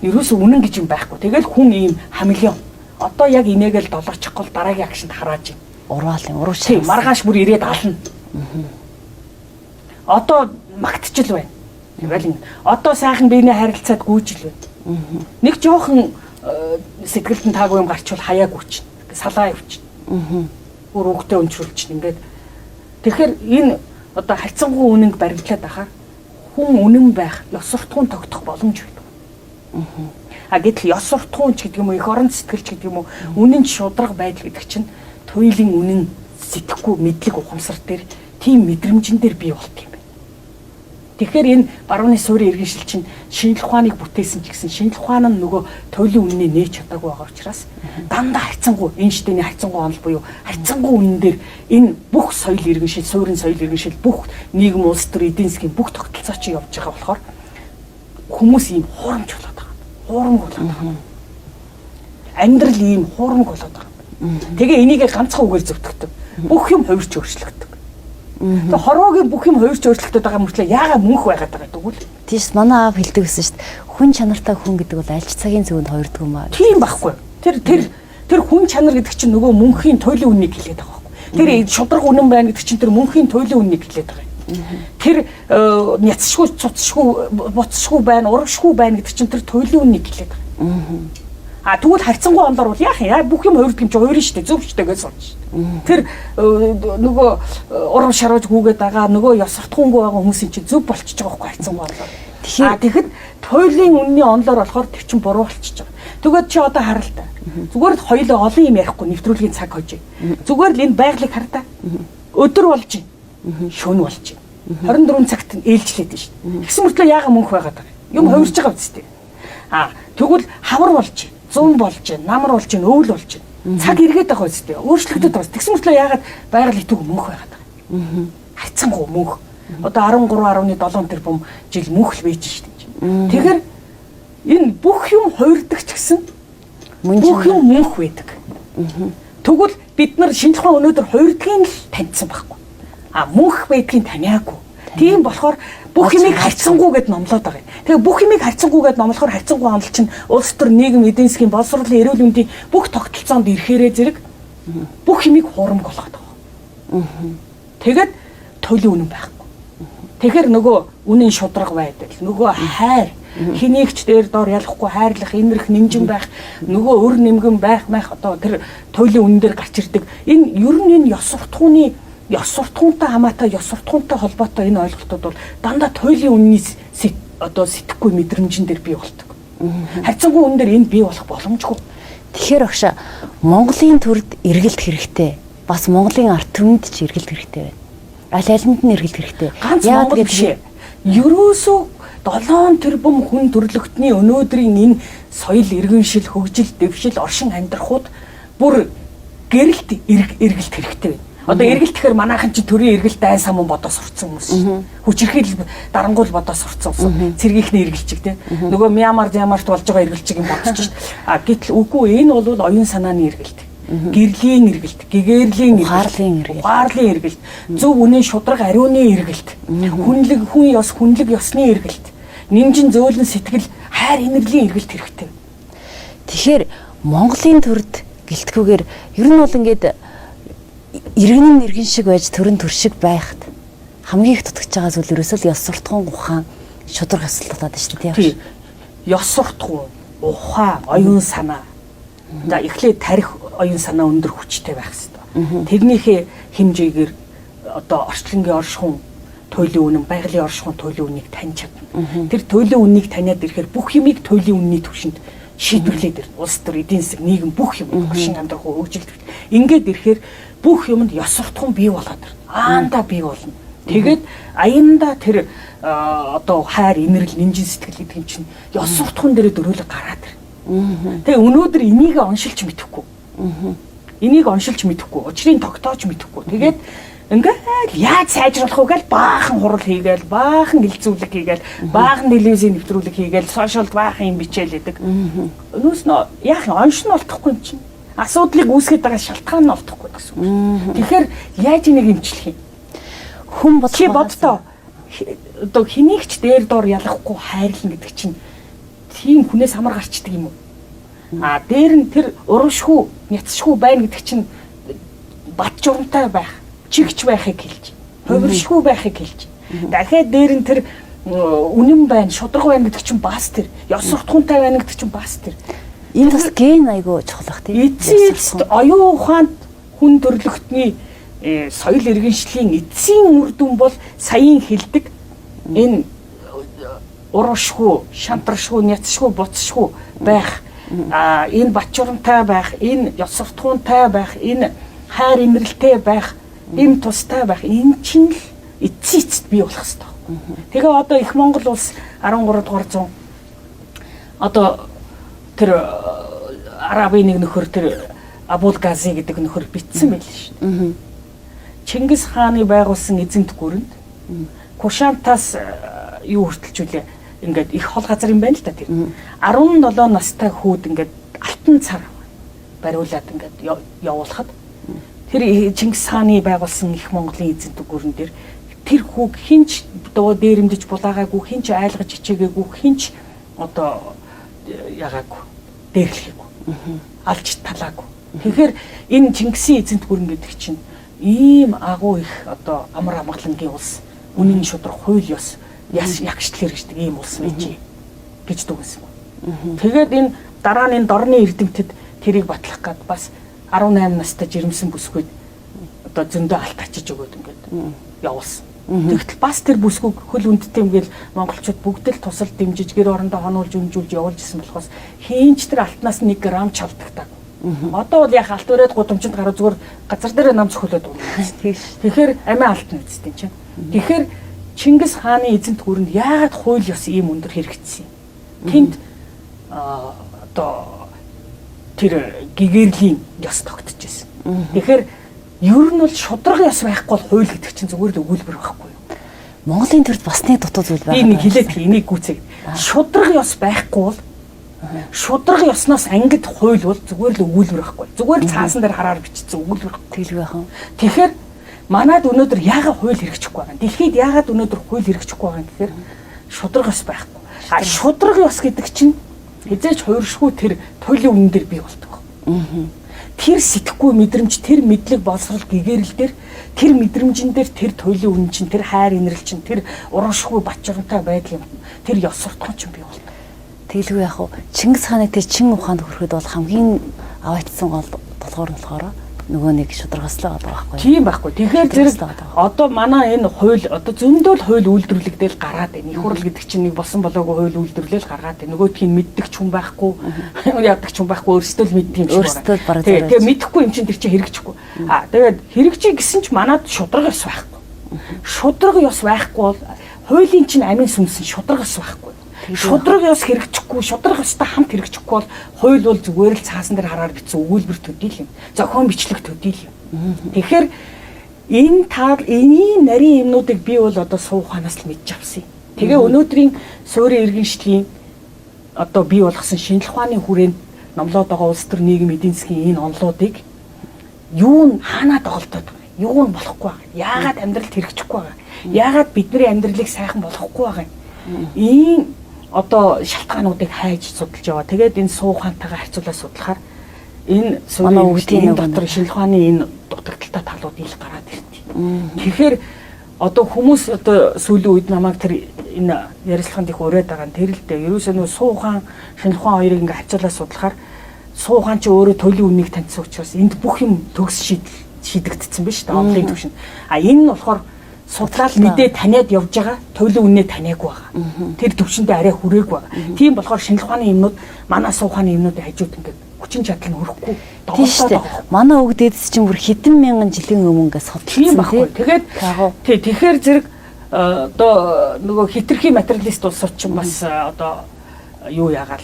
ерөөсөө үнэн гэж юм байхгүй. Тэгэл хүн ийм хамилион. Одоо яг инээгээл долоорчихгүй дараагийн агшинд харааж байна. Урваалын урууч маргааш бүр ирээд ална. Одоо магтчил байна. Тэгэл одоо сайхан биенээ харилцаад гүйжил байна. Нэг жоохон сэтгэлд нь таагүй юм гарчвал хаяа гүйч. Салаа явчих. Бүр өгтөө өнчрүүлчих ингээд. Тэгэхээр энэ одоо харьцангуй үнэнг баримтлаад ахаар хүн үнэн байх, ёс суртахуун тогтох боломж байдаг. Гэтэл ёс суртахуун ч гэдэг юм уу, их орон сэтгэлч гэдэг юм уу, үнэн шудраг байдал гэдэг чинь туйлын үнэн сэтгэхгүй мэдлэг ухамсар дээр тийм мэдрэмжэн дээр бий болт юм байна. Тэгэхээр энэ барууны суурийн иргэншил чинь шинжлэх ухааныг бүтээсэн ч гэсэн шинжлэх ухаан нь нөгөө туйлын үнэний нээж чадаагүй байгаа учраас дандаа харьцангуй Эйнштейний харьцангуй онол буюу харьцангуй үнэн дээр энэ бүх соёл иргэншил, суурин соёл иргэншил, бүх нийгэм улс төр эдийн засгийн бүх тогтолцоо чинь явж байгаа болохоор хүмүүс ийм хуурамч болоод байгаа. Хуурамг болоод байгаа. Амьдрал ийм хуурамг болоод байгаа. Тэгээ энийг ганцхан үгээр зөвтгдөг. Бүх юм хувирч өөрчлөгдөв. Тэгээ хорвоогийн бүх юм хувирч өөрчлөгдөд байгаа мөртлөө яагаад мөнх байгаад байгаа тэгвэл тийш манай аав хэлдэг гэсэн шүү дээ. Хүн чанартай хүн гэдэг бол альч цагийн зөвөнд хоёрдог юм аа. Тийм байхгүй. Тэр хүн чанар гэдэг чинь нөгөө мөнхийн туйлын үннийг хэлээд байгаа байхгүй. Тэр шудраг үнэн байна гэдэг чинь тэр мөнхийн туйлын үннийг хэлээд байгаа юм. Тэр няцшгүй, цуцшгүй, буцшгүй байна, урагшгүй байна гэдэг чинь тэр туйлын үннийг хэлээд байгаа. Тэгвэл харьцангуй онлоор бол яах юм? Бүх юм хоёрд юм чи хоёрын штэ, зөв штэ гэж сонч. Тэр нөгөө урам шарууж гүгээд байгаа, нөгөө ёс суртахуунгүй байгаа хүмүүсийн чи зөв болчихж байгаа байхгүй харьцангуй онлоор. Тэгэхэд туйлын үнний онлоор болохоор тэр чин буруу болчихж байгаа. Тэгвэл чи одоо харалтаа. Зүгээр л хоёулаа олон юм ярихгүй нэвтрүүлгийн цаг хожиг. Зүгээр л энэ байгалыг хартаа. Өдөр болж байна. Шөнө болж байна. 24 цагт ээлжлээд байна шүү. Тэгсэн мөртлөө яага мөнх байгаад байгаа Юм хувирж байгаа биз дээ. Тэгвэл хавар болж, зун болж, намар болж, өвөл болж. Цаг эргээд байгаа биз дээ. Өөрчлөгдөд байгаа. Тэгсэн мэтлээ яагаад байгаль итүг мөнх байгаад байгаа. Хайцангуй мөнх. Одоо 13.7 тэрбум жил мөнх л байж шүү дээ. Тэгэхээр энэ бүх юм хувирдаг ч гэсэн бүх юм мөнх байдаг. Тэгвэл бид нар шинжлэх ухаан өнөөдөр хувирдгийг л таньсан байхгүй. Мөнх байдгийг таниагүй. Тийм болохоор бүх юмыг харьцангуйгээд номлоод байгаа юм. Тэгээ бүх юмыг харьцангуйгээд номлохоор харьцангуй хандлт чинь улс төр нийгэм эдийн засгийн боловсролын эрүүл мэндийн бүх тогтолцоонд ирэхээрээ зэрэг бүх юмыг хурамг болгоод байгаа. Тэгээд төлөв үнэн байхгүй. Тэгэхээр нөгөө үнэн шудраг байдаг. Нөгөө хайр хинийгч дээр доор ялахгүй хайрлах, инэрх, нэмжин байх, нөгөө өр нэмгэн байх одоо тэр төлөв үнэн дээр гарч ирдэг. Энэ ер нь энэ ёс суртахуунтай хамаатай, ёс суртахуунтай холбоотой энэ ойлголтууд бол дандаа туйлын үнний сэтгэхгүй мэдрэмжин дээр бий болдог. Харьцангуй үнэн дээр энэ бий болох боломжгүй. Тэгэхээр агш Монголын төрд эргэлт хэрэгтэй. Бас Монголын ард түмэнд ч эргэлт хэрэгтэй байна. Аль алинд нь эргэлт хэрэгтэй. Яагаад гэвэл ерөөсөө 7 тэрбум хүн төрлөختний өнөөдрийн энэ соёл иргэншил, хөгжил, дэвшил, оршин амьдрахууд бүр гэрэлт эргэлт хэрэгтэй байна. Одоо эргэлт гэхээр манайхан чи төрийн эргэлт дайн самун бодоо сурцсан хүмүүс шүү. Хүчирхийл дарангуул бодоо сурцсан хүмүүс. Цэргийнхний эргэлчиг тийм. Нөгөө Мьянмарт болж байгаа эргэлчиг юм бодчих шүү. Гэтэл үгүй энэ бол оюун санааны эргэлт. Гэрлийн эргэлт, гэгэрлийн ухаарлын эргэлт, зөв үнэн шудраг ариуны эргэлт, хүнлэг ёсны эргэлт, нэмжин зөөлөн сэтгэл, хайр инэрлийн эргэлт хэрэгтэй. Тэгэхээр Монголын төрд гэлтгүүгээр ер нь бол ингээд иргэн иргэн шиг байж төрөн төр шиг байхад хамгийн их дутагч байгаа зүйл ерөөсөө ёс суртахуун ухаан шудраг ёслол татаад шүү дээ. Ёс суртахуун, ухаан, оюун санаа. За эхлээд тарих оюун санаа өндөр хүчтэй байх хэрэгтэй. Тэрнийхээ хэмжээгээр одоо орчлонгийн оршихуун туйлын үнэн, байгалийн оршихуун туйлын үннийг таньж чадна. Тэр туйлын үннийг таниад ирэхээр бүх юмыг туйлын үнний түвшинд шийдвэрлээд ирнэ. Улс төр, эдийн засаг, нийгэм бүх юм оршин амьдрах хөгжилт. Ингээд ирэхээр бүх юмд ёс суртахуун бий болоод ирнэ. Аанда бий болно. Тэгээд аяанда тэр одоо хайр, инэрл, нэмжин сэтгэл гэдэг юм чинь ёс суртахуун дээр дөрөөлөг гараад ирнэ. Тэгээ өнөөдөр энийг оншилж мэдэхгүй. Энийг оншилж мэдэхгүй. Учрыг тогтоож мэдэхгүй. Тэгээд ингээд яаж сайжруулах вэ гэж баахан хурал хийгээл, баахан хилцүүлэг хийгээл, баахан телевизийн нэвтрүүлэг хийгээл, сошиалд баахан юм бичээл гэдэг. Өнөөс нь яах юм оншин олдохгүй юм чинь. Асуудлыг үүсгэж байгаа шалтгаан нь олдохгүй гэсэн үг. Тэгэхээр яаж энийг эмчлэх юм? Хүн чи боддоо одоо хэнийгч дээр доор ялахгүй хайрлна гэдэг чинь тийм хүнээс амар гарчдаг юм уу? Дээр нь тэр урамшгүй, няцшгүй байна гэдэг чинь бат журамтай байх, чигч байхыг хэлж, хувиршгүй байхыг хэлж. Дахиад дээр нь тэр үнэн байна, шудраг байна гэдэг чинь бас тэр, ёс суртахуунтай байна гэдэг чинь бас тэр. Энэ бас ген айгуу чухал бах тийм. Эцсийн оюун ухаанд хүн төрлөختний соёл иргэншлийн эцсийн үр дүн бол саяын хэлдэг энэ урамшгүй, шантаршгүй, няцшгүй, буцшгүй байх, энэ батчурамтай байх, энэ ёс суртахуунтай байх, энэ хайр инрэлтэй байх, эм тустай байх, энэ чинь л эцсийцэд бий болох хэрэгтэй. Тэгээ одоо их Монгол улс 13 дугаар зуун одоо тэр Арабын нэг нөхөр тэр Абул Гази гэдэг нөхөр битсэн байл шүү дээ. Чингис хааны байгуулсан эзэнт гүрэнд Кушантаас юу хүртэлжүүлээ ингээд их хол газар юм байна л да тэр. 17 настай хүүд ингээд алтан цар бариулаад ингээд явуулахад тэр Чингис хааны байгуулсан их Монголын эзэнт гүрэн дээр тэр хүүг хинч дөө дээрэмдэж булаагаагүй, хинч айлгаж хичээгээгүй, хинч одоо ягаагүй, дээрлэхийгүй. Алж талаагүй. Тэгэхээр энэ Чингисийн эзэнт гүрэн гэдэг чинь ийм агуу их одоо амар амгалангийн улс, үнэн шудраг хууль ёс ягштал хэрэгждэг ийм улс байжээ гэж дүгнсэн юм. Тэгээд энэ дараа нь энэ дорны эрдэмтэд тэрийг батлах гад бас 18 настай жирэмсэн бүсгүйд одоо зөндөө алт ачиж өгөөд ингээд явуулсан. Тэгтэл бас тэр бүсгүйг хөл үндтэй юмгээл монголчууд бүгд л тусал дэмжиж гэр орондоо хонуулж өмжүүлж явуулж исэн болохоос хийнч тэр алтнаас 1 грамм ч авдагтаа. Одоо бол яг алт өрөөд гудамжинд гараа зүгээр газар дээр нам цохиулаад өгнө. Тэгэхээр амиа алтна үсттэй чинь. Тэгэхээр Чингис хааны эзэнт гүрэнд яагаад хууль ёс ийм өндөр хэрэгжсэн юм? Тэнд одоо тэр гэгэрлийн ёс тогтчихсэн. Тэгэхээр ер нь бол шударга ёс байхгүй бол хууль гэдэг чинь зүгээр л өгүүлбэр байхгүй юу? Монголын төрд бас нэг дутуу зүйл байна. Би нэг хэлээд энийг гүцээг. Шударга ёс байхгүй бол шударга ёсноос ангид хууль бол зүгээр л өгүүлбэр байхгүй. Зүгээр л цаасан дээр хараар бичсэн өгүүлбэр байхгүй. Тэглэг байхan. Тэгэхээр манад өнөөдөр яагаад хууль хэрэгжихгүй байгаа юм? Дэлхийд яагаад өнөөдөр хууль хэрэгжихгүй байгаа юм гэхээр шударга ёс байхгүй. А шударга ёс гэдэг чинь хязгаарч хууршгүй тэр туйлын үнэн дээр бий болдог. Тэр сэтгэхгүй мэдрэмж, тэр мэдлэг боловсрол гэгэрэл дээр тэр мэдрэмжэн дээр тэр туйлын үнэн чинь, тэр хайр инрэл чинь, тэр урамшгүй бачарантай байдал юм. Тэр ёс суртахуун чинь бий болдог. Тэглэг яах вэ? Чингис хааны тэр чин ухаанд хүрэхэд бол хамгийн аваачсан гол болохоор нөгөө нэг шударгаслаа байгаа байхгүй. Тийм байхгүй. Тэгэхээр зэрэг одоо манай энэ хууль одоо зөндөл хууль үйлдвэрлэгдээл гараад байна. Их хурл гэдэг чинь нэг болсон болоогүй хууль үйлдвэрлэл гаргаад байна. Нөгөөдгийг мэддэг ч хүн байхгүй, яадаг ч хүн байхгүй, өөрсдөө л мэддэг юм шиг байна. Тэгээ мэдэхгүй юм чинь тэр чинь хэрэгжихгүй. Тэгээд хэрэгжиж гисэн ч манад шударга ёс байхгүй. Шударга ёс байхгүй бол хуулийн чинь амин сүнсэн шударга ёс байхгүй. Шударга ёс хэрэгжихгүй, шударга ёстой хамт хэрэгжихгүй бол хууль бол зүгээр л цаасан дээр хараар бичсэн өгүүлбэр төдийл юм. Зохион бичлэг төдийл юм. Тэгэхээр энэ нарийн юмнуудыг би бол одоо сууханаас л мэдж авсан юм. Тэгээ өнөөдрийн суурин иргэншлийн одоо бий болгосон шинжлэх ухааны хүрээнд номлоод байгаа улс төр нийгэм эдийн засгийн энэ онолуудыг юу нь хаанаа тоглолтоод байгаа юм? Юу нь болохгүй байгаа юм? Яагаад амьдралд хэрэгжихгүй байгаа юм? Яагаад бидний амьдралыг сайхан болгохгүй байгаа юм? Ийм одоо шалтгаануудыг хайж судалж яваа. Тэгээд энэ суу ухаантайгаа харьцуулаад судлахаар энэ манай өвгдийн дотор шинжлэх ухааны энэ дутагдaltaй талууд ил гараад ирдээ. Тэгэхээр одоо хүмүүс одоо сүүлийн үед намайг тэр энэ ярилцлаганд их ураад байгаа нь тэр л дээ. Ерөөсөө нөө суу ухаан, шинжлэх ухаан хоёрыг ингээ харьцуулаад судлахаар суу ухаан чи өөрөө төлөв үннийг таньсан учраас энд бүх юм төгс шийдэгдсэн байна шүү дээ. Онлайн түвшинд. А энэ нь болохоор судлал мэдээ таниад явж байгаа төлөв үнээ таниагүй байгаа. Тэр төвшөндөө арай хүрээгүй байгаа. Тийм болохоор шинжлэх ухааны юмнууд манай суу ухааны юмнуудын хажууд ингээд хүчин чадал нь өрөхгүй. Тийм шүү дээ. Манай өвөг дээдэс чинь бүр хэдэн мянган жилийн өмнө ингээд судалсан байхгүй. Тэгэхээр зэрэг одоо нөгөө хитрхи материалист улсууд чинь бас одоо юу яагаал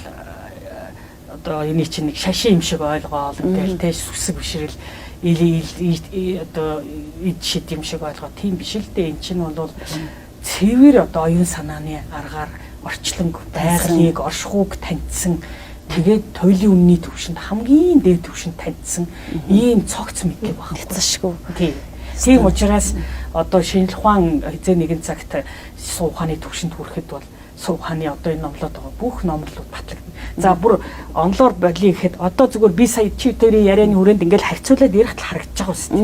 одоо энэ чинь нэг шашин юм шиг ойлгоол ингээл тэ сүсэг бишрэл одоо ид шид юм шиг ойлгоо тийм биш л дээ. Эн чинь бол цэвэр одоо оюун санааны аргаар орчлонг байгалыг оршихуйг таньдсан тэгээд туйлын үнний төвшөнд хамгийн дээд төвшөнд таньдсан ийм цогц мэдлэг байна. Хэцэшгүй. Тийм учраас одоо шинжлэх ухаан хэзээ нэгэн цагт суу ухааны төвшөнд хүрэхэд бол суу ухааны одоо энэ номлоод байгаа бүх номлолууд батлагдана. За бүр онлоор болиё гэхэд одоо зүгээр би сая чи тэрийн ярианы хүрээнд ингээл харьцуулаад ярихт л харагдаж байгаа үстэй.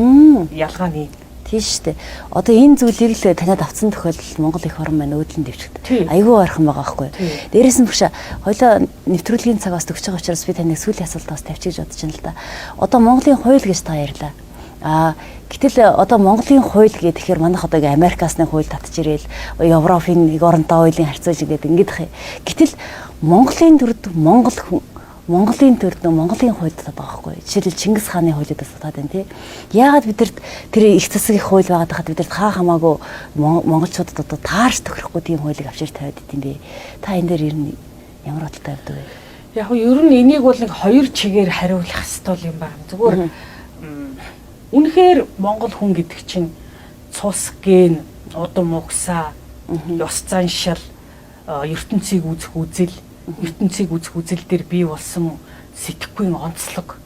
Ялгаа нь тийм шүү дээ. Одоо энэ зүйлийг л таниад авсан тохиолдолд Монгол их орн маань өөдлөн дэвшигдэ. Айгүй ойрхон байгаа байхгүй. Дээрээс нь бүгш хоёлоо нэвтрүүлгийн цагаас төгсөж байгаа учраас би таныг сүүлийн асуултаас тавьчих гэж бодож байна л да. Одоо Монголын хууль гэж та ярьлаа. Гэтэл одоо Монголын хууль гэхээр манайх одоо Америкасны хууль татж ирээл Европын нэг оронтой хуулийн харьцуулж ингээд ингэдэх. Гэтэл Монголын төрд Монголын төрд Монголын хууль татаад байгаа байхгүй. Жишээлбэл Чингис хааны хуулиудаас татаад байна тий. Яагаад бид тэр их засгийн хууль байгаад хахад бид хаа хамаагүй монголчуудад одоо таарч тохирохгүй тийм хуулийг авчир тавиад идэм бэ. Та энэ дээр ер нь ямар бодолтой байдаг вэ? Яг нь ер нь энийг бол нэг хоёр чигээр хариулах хэрэгтэй юм байна. Зүгээр үнэхээр Монгол хүн гэдэг чинь цус ген, удам угсаа, ёс заншил, ертөнцийг үзэх үзэл, ертөнцийг үзэх үзэл дээр бий болсон сэтгэхүйн онцлог.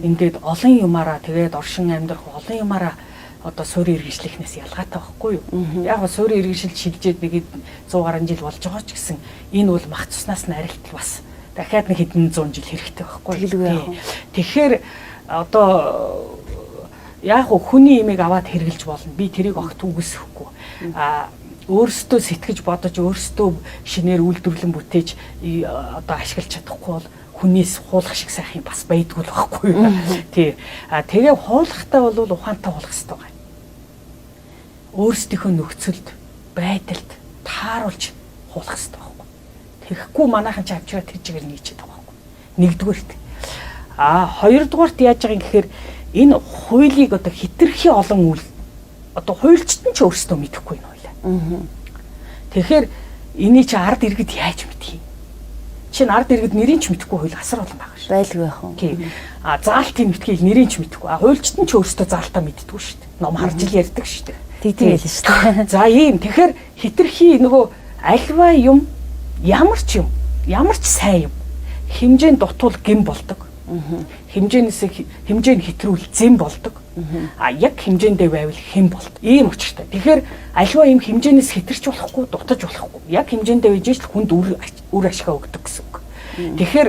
Ингээд олон юмараа тэгээд оршин амьдрах олон юмараа одоо суурин иргэншлийнхнээс ялгаатай байхгүй юу? Яг нь суурин иргэншил шилжээд нэгэд 100 гаруй жил болж байгаа ч гэсэн энэ бол мах цуснаас нь арилтал бас дахиад нэг хэдэн зуун жил хэрэгтэй байхгүй юу? Тэгэхээр одоо яг хүний имийг аваад хэрглэж болно. Би тэрийг огт үгүйсэхгүй. Өөрсдөө сэтгэж бодож өөрсдөө шинээр үйлдвэрлэн бүтээж одоо ашиглаж чадахгүй бол хүнээс хуулах шиг сайхан бас байдгүй л байхгүй юу. Тий. Тэгээ хуулахтаа бол ухаантай хуулах хэрэгтэй байна. Өөрсдийнхөө нөхцөлд байдалд тааруулж хуулах хэрэгтэй байхгүй. Тэгэхгүй манайхан ч авчираа тэр чигээр нийцээд байгаа байхгүй. Нэгдүгээрт. Хоёрдугаарт яаж байгаа юм гэхээр энэ хуулийг одоо хитрхи олон үйл одоо хуульчт нь ч өөрсдөө мэдэхгүй юм байна. Тэгэхээр эний чи ард иргэд яаж мэдхий? Чинь ард иргэд нэрийг ч мэдэхгүй хууль асар олон байгаа шүү. Байлгүй яах вэ? Тийм. Заалтыг мэдхийг нэрийг ч мэдэхгүй. Хуульчид нь ч өөрсдөө заалтаа мэддэггүй шүү дээ. Ном харж ил ярьдаг шүү дээ. Тэгдэг байл шүү дээ. За ийм тэгэхээр хитрхи нөгөө альва юм ямар ч сайн юм хэмжээнд дутвал гин болдог. Хэмжээ нь хэтрүүл зэм болдог. Яг хэмжээндээ байвал хэм болдог. Ийм учиртай. Тэгэхээр альва юм хэмжээнээс хэтэрч болохгүй, дутаж болохгүй. Яг хэмжээндээ байж л хүнд үр ашгаа өгдөг гэсэн үг. Тэгэхээр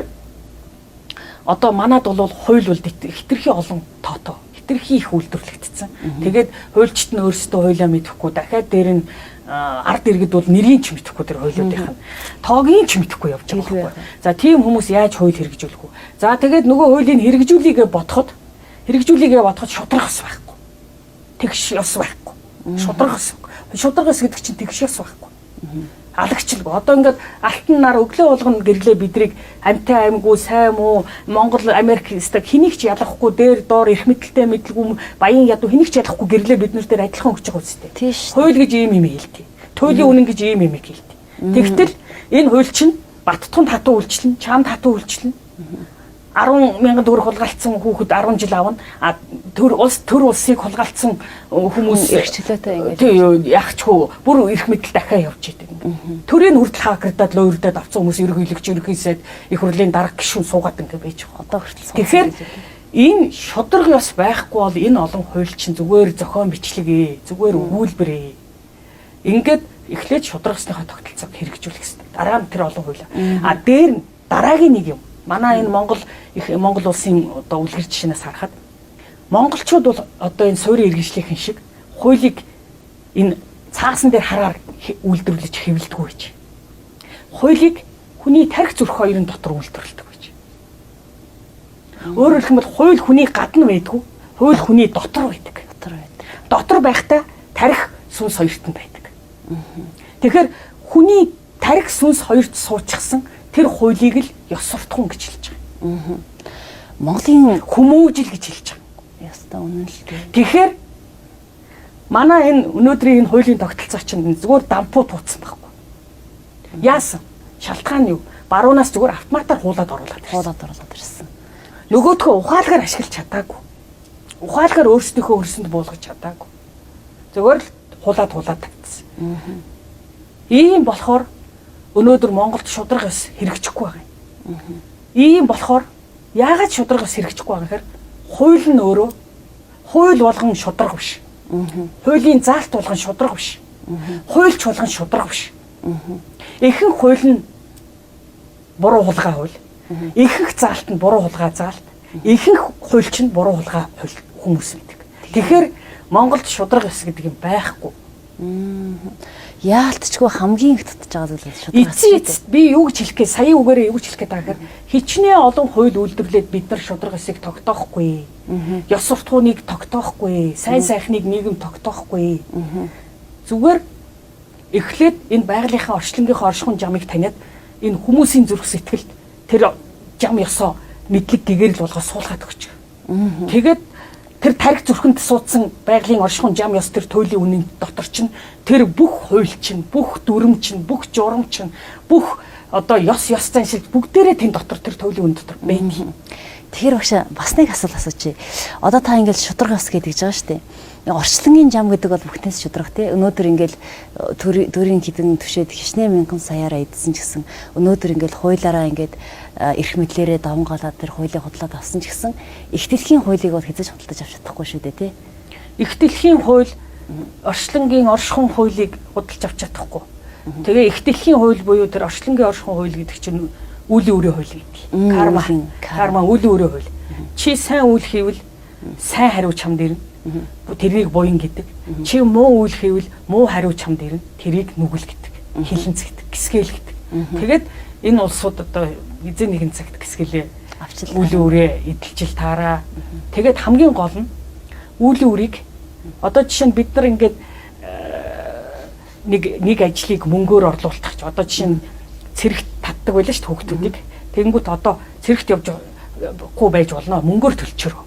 одоо манад бол хууль бол хитрхи олон тоотой. Хитрхи их үйлдвэрлэгдсэн. Тэгээд хуульчид нь өөрсдөө хуулиа мэдэхгүй дахиад дээр нь ард иргэд бол нэрийг ч мэдэхгүй тэр хуулиудынх нь тоогийг ч мэдэхгүй явж байгаа байхгүй. За тийм хүмүүс яаж хууль хэрэгжүүлэх вэ? За тэгээд нөгөө хуулийг хэрэгжүүлэгээ бодоход шудраг ус байхгүй. Тэгш ёс байхгүй. Шудраг ус. Шудраг ус гэдэг чинь тэгш ёс байхгүй. Алагчлаг. Одоо ингээд алтан нар өглөө болгоно гэрлээ бидрийг амтай аймгүй сайн муу Монгол Америк стаг хэнийг ч ялахгүй дээр доор эрх мэдэлтэй мэдлгүй баян ядуу хэнийг ч ялахгүй гэрлээ бид нар дээр адилхан өгч байгаа үстэй. Тийш. Хууль гэж ийм юм хэлдэг. Туйлын үнэн гэж ийм юм хэлдэг. Тэгтэл энэ хууль чинь Баттун татуу үйлчлэн, Чамд татуу үйлчлэн 10,000 төгрөг хулгайлцсан хүүхэд 10 жил авна. Төр улсыг хулгайлцсан хүмүүс эрхчлөөтэй ингээд. Тий яахчгүй бүр эрх мэдэл дахиад явж идэг. Төрийн хүртэл хакердад лойрдод авсан хүмүүс ерөнхийлөгчд их хурлын дарга гишүүн суугаад ингээд байж байгаа. Одоо хүртэл. Тэгэхээр энэ шудраг ёс байхгүй бол энэ олон хууль чинь зүгээр зохион бичлэгээ, зүгээр өгүүлбэрээ. Ингээд эхлээд шудраг ёсныхаа тогтолцоог хэрэгжүүлэх хэрэгтэй. Дараа нь тэр олон хууль. Дээр нь дараагийн нэг юм. Манай энэ Монгол улсын одоо үлгэр жишээнээс харахад монголчууд бол одоо энэ суурийн иргэншлийнхэн шиг хуулийг энэ цаасан дээр хараар үйлдвэрлэж хэвлэдэггүй байж. Хуулийг хүний тарих зүрх хоёрын дотор үйлдвэрлэдэг байж. Өөрөөр хэлбэл хууль хүний гадна байдгүй, хууль хүний дотор байдаг. Дотор байхдаа тарих сүнс хоёртанд байдаг. Тэгэхээр хүний тарих сүнс хоёрт суучихсан тэр хуулийг л ёс суртахуун гэж хэлж байгаа. Монголын хүмүүжил гэж хэлж байгаа. Ястаа үнэн л дээ. Тэгэхээр манай энэ өнөөдрийн энэ хуулийн тогтолцоо чинь зүгээр дампуу тууцсан байхгүй. Яасан? Шалтгаан нь юу? Баруунаас зүгээр автоматар хуулаад оруулаад ирсэн. Нөгөөдхөө ухаалгаар ашиглаж чадаагүй. Ухаалгаар өөрсдийнхөө хөрсөнд буулгаж чадаагүй. Зүгээр л хуулаад тавьчихсан. Ийм болохоор өнөөдөр Монголд шудраг ёс хэрэгжихгүй байгаа юм. Ийм болохоор яагаад шудраг ёс хэрэгжихгүй байгаа гэхээр хууль нь өөрөө хууль болгон шудраг биш. Хуулийн заалт болгон шудраг биш. Хуульч болгон шудраг биш. Ихэнх хууль нь буруу хулгай хууль. Ихэнх заалт нь буруу хулгай заалт. Ихэнх хуульч нь буруу хулгай хүмүүс гэдэг. Тэгэхээр Монголд шудраг ёс гэдэг юм байхгүй. Яалтчгүй хамгийн их дутж байгаа зүйл шудраг ёс. Би юу гэж хэлэх гээ сая үгээрээ юу гэж хэлэх гээд байгаа гэхээр хичнээн олон хууль үйлдвэрлээд бид нар шудраг ёсыг тогтоохгүй. Ёс суртахууныг тогтоохгүй. Сайн сайхныг нийгэм тогтоохгүй. Зүгээр эхлээд энэ байгалийнхаа орчлонгийнхоо оршихуун жамыг таниад энэ хүмүүсийн зүрх сэтгэлд тэр жам ёсоо мэдлэг гэгээр л болгоо суулгаад өгч. Тэгээд тэр тарих зүрхэнд суудсан байгалийн оршихуун жам ёс тэр туйлын үнийн дотор чинь тэр бүх хууль чинь, бүх дүрм чинь, бүх журам чинь, бүх одоо ёс заншил бүгдээрээ тэн дотор тэр туйлын үн дотор байдаг. Тэгэхээр багш бас нэг асуучих. Одоо та ингээл шудраг ёс гэдэг гэж байгаа шүү дээ. Орчлонгийн жам гэдэг бол бүхнээс шудраг тий. Өнөөдөр ингээл төрийн хідэн түшээд хичнээн мянган саяараа эдсэн ч гэсэн өнөөдөр ингээл хуулаараа ингээд эрх мэдлэрээ давмгаалаад тэр хуулийг худлаад авсан ч гэсэн их дэлхийн хуулийг бол хэзээ ч худалдаж авч чадахгүй шүү дээ тий. Их дэлхийн хууль орчлонгийн оршихуун хуулийг худалдаж авч чадахгүй. Тэгээ их дэлхийн хууль буюу тэр орчлонгийн оршихуун хууль гэдэг чинь үлийн үрийн хууль гэдэг. Карма үлийн үрийн хууль. Чи сайн үйл хийвэл сайн хариу чамд ирнэ. Тэрийг буян гэдэг. Чи муу үйл хийвэл муу хариу чамд ирнэ. Тэрийг нүгэл гэдэг. Хилэнцэгдэг, гисгэл гэдэг. Тэгээд энэ улсууд одоо эзэн нэгэн цагт гисгэлээ авчил үлийн үрээ эдэлжил таараа. Тэгээд хамгийн гол нь үлийн үрийг одоо жишээ нь бид нар ингээд нэг ажлыг мөнгөөр орлуулдаг ч одоо жишээ нь цэрэгт татдаг байлаа шүү хүүхдүүдийг. Тэгэнгүүт одоо цэрэгт явжгүй байж болно мөнгөөр төлчөрөө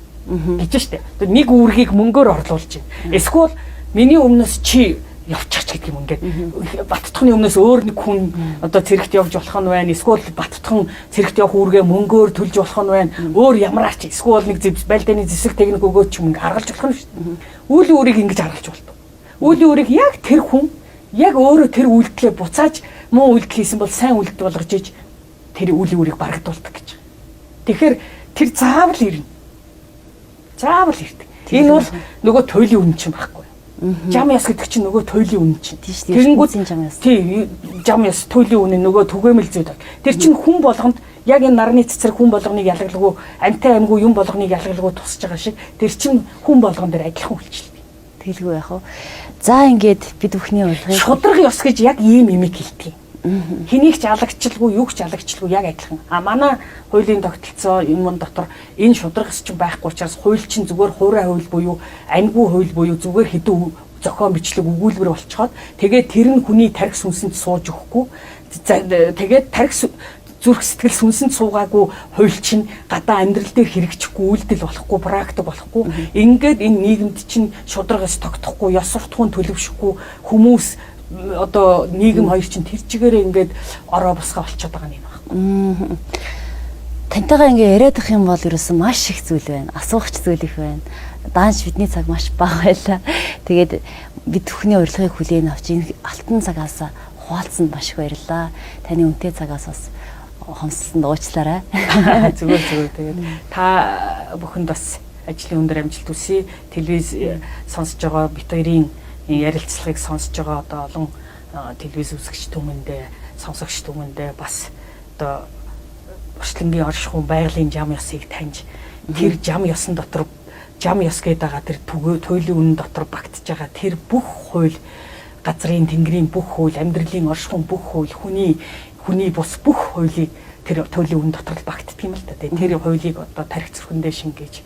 гэж штэ. Нэг үүргийг мөнгөөр орлуулж байна. Эсвэл миний өмнөөс чи явчих ч гэдэг юм ингээд баттахны өмнөөс өөр нэг хүн одоо цэрэгт явж болох нь байна. Эсвэл баттахын цэрэгт явах үүргээ мөнгөөр төлж болох нь байна. Өөр ямарч эсвэл нэг байлдааны зэвсэг техник өгөөч юм ингээд харгалж болох нь шүү дээ. Үйл үүрийг ингэж харгалж болдог. Үйл үүрийг яг тэр хүн яг өөрөө тэр үйлдэлээ буцааж муу үйлдэл хийсэн бол сайн үйлдэл болгож иж тэр үйл үүрийг барагдуулдаг гэж. Тэгэхээр тэр заавал ирнэ. Заавал ирдэг. Энэ бол нөгөө туйлын үнэн чинь байхгүй. Жам яс гэдэг чинь нөгөө туйлын үнэн чинь. Тэгэнгүүт жам яс. Тий, жам яс туйлын үнэн нөгөө түгээмэл зүйд. Тэр чинь хүн болгонд яг энэ нарны цэцэр хүн болгоныг ялгалгүй, амтай амьгүй юм болгоныг ялгалгүй тусаж байгаа шиг тэр чинь хүн болгон дээр адилхан үйлчлэл. Тэгэлгүй яах вэ? За ингээд бид бүхний урилгыг шудраг ёс гэж яг ийм имийг хэлдэг. Хэнийг ч алагчлгүй, юуг ч алагчлгүй яг адилхан. Манай хуулийн тогтолцоо юм дотор энэ шудраг ёс чинь байхгүй учраас хууль чинь зүгээр хуурай хууль буюу амьгүй хууль буюу зүгээр хэдэн зохион бичлэг өгүүлбэр болцоход тэгээд тэр нь хүний тархи сүнсэнд сууж өгөхгүй. Тэгээд тархи зүрх сэтгэл сүнсэнд суугаагүй хууль чинь гадаа амьдрал дээр хэрэгжихгүй, үйлдэл болохгүй, практик болохгүй. Ингээд энэ нийгэмд чинь шудраг ёс тогтохгүй, ёс суртахуун төлөвшөхгүй хүмүүс одоо нийгэм хоёр чинь тэр чигээрээ ингээд ороо босгоо болчиход байгаа юм байна. Тантайгаа ингээ яриад ах юм бол ерөөсөн маш их зүйл байна. Асуух ч зүйл их байна. Даанч бидний цаг маш бага байлаа. Тэгээд бид бүхний урилгыг хүлээн авч энэ алтан цагаас хуваалцсанд маш их баярлалаа. Таны үнэтэй цагаас бас хомсолтонд уучлаарай. Зүгээр. Тэгээд та бүхэнд бас ажлын өндөр амжилт хүсье. Телевиз сонсож байгаа бит хоёрын ярилцлагыг сонсож байгаа одоо олон телевиз үзэгч түмэндээ, сонсогч түмэндээ бас одоо Орчлонгийн оршихуун байгалийн жам ёсыг таньж тэр жам ёсон дотор жам ёс гэдэг байгаа тэр туйлын үнэн дотор багтж байгаа тэр бүх хууль, газрын тэнгэрийн бүх хууль, амьдралын оршихуун бүх хууль, хүний бус бүх хуулийг тэр туйлын үнэн дотор л багтдаг юм л да. Тэр хуулийг одоо тархи зүрхэндээ шингээж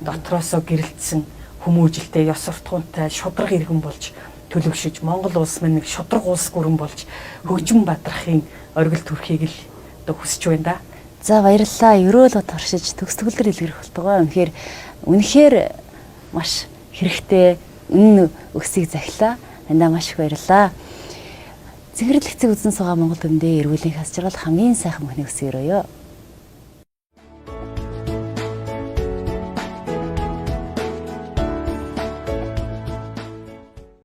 дотроосоо гэрэлтсэн хүмүүжилтэй, ёс суртахуунтай, шудраг иргэн болж төлөвшөж Монгол улс маань нэг шудраг улс гүрэн болж хөгжим бадрахын оргил төрхийг л одоо хүсэж байна да. За баярлалаа. Ерөөл бод туршиж төгс төгөлдөр илэрх болтгоо. Үнэхээр маш хэрэгтэй үнэн өксийг захилаа. Андаа маш их баярлалаа. Цэнгэрлэгцийг үзэн суугаа Монгол үндэндээ эргүүлэн хасж байгаа хамгийн сайхан мөхний өсөөрөөё.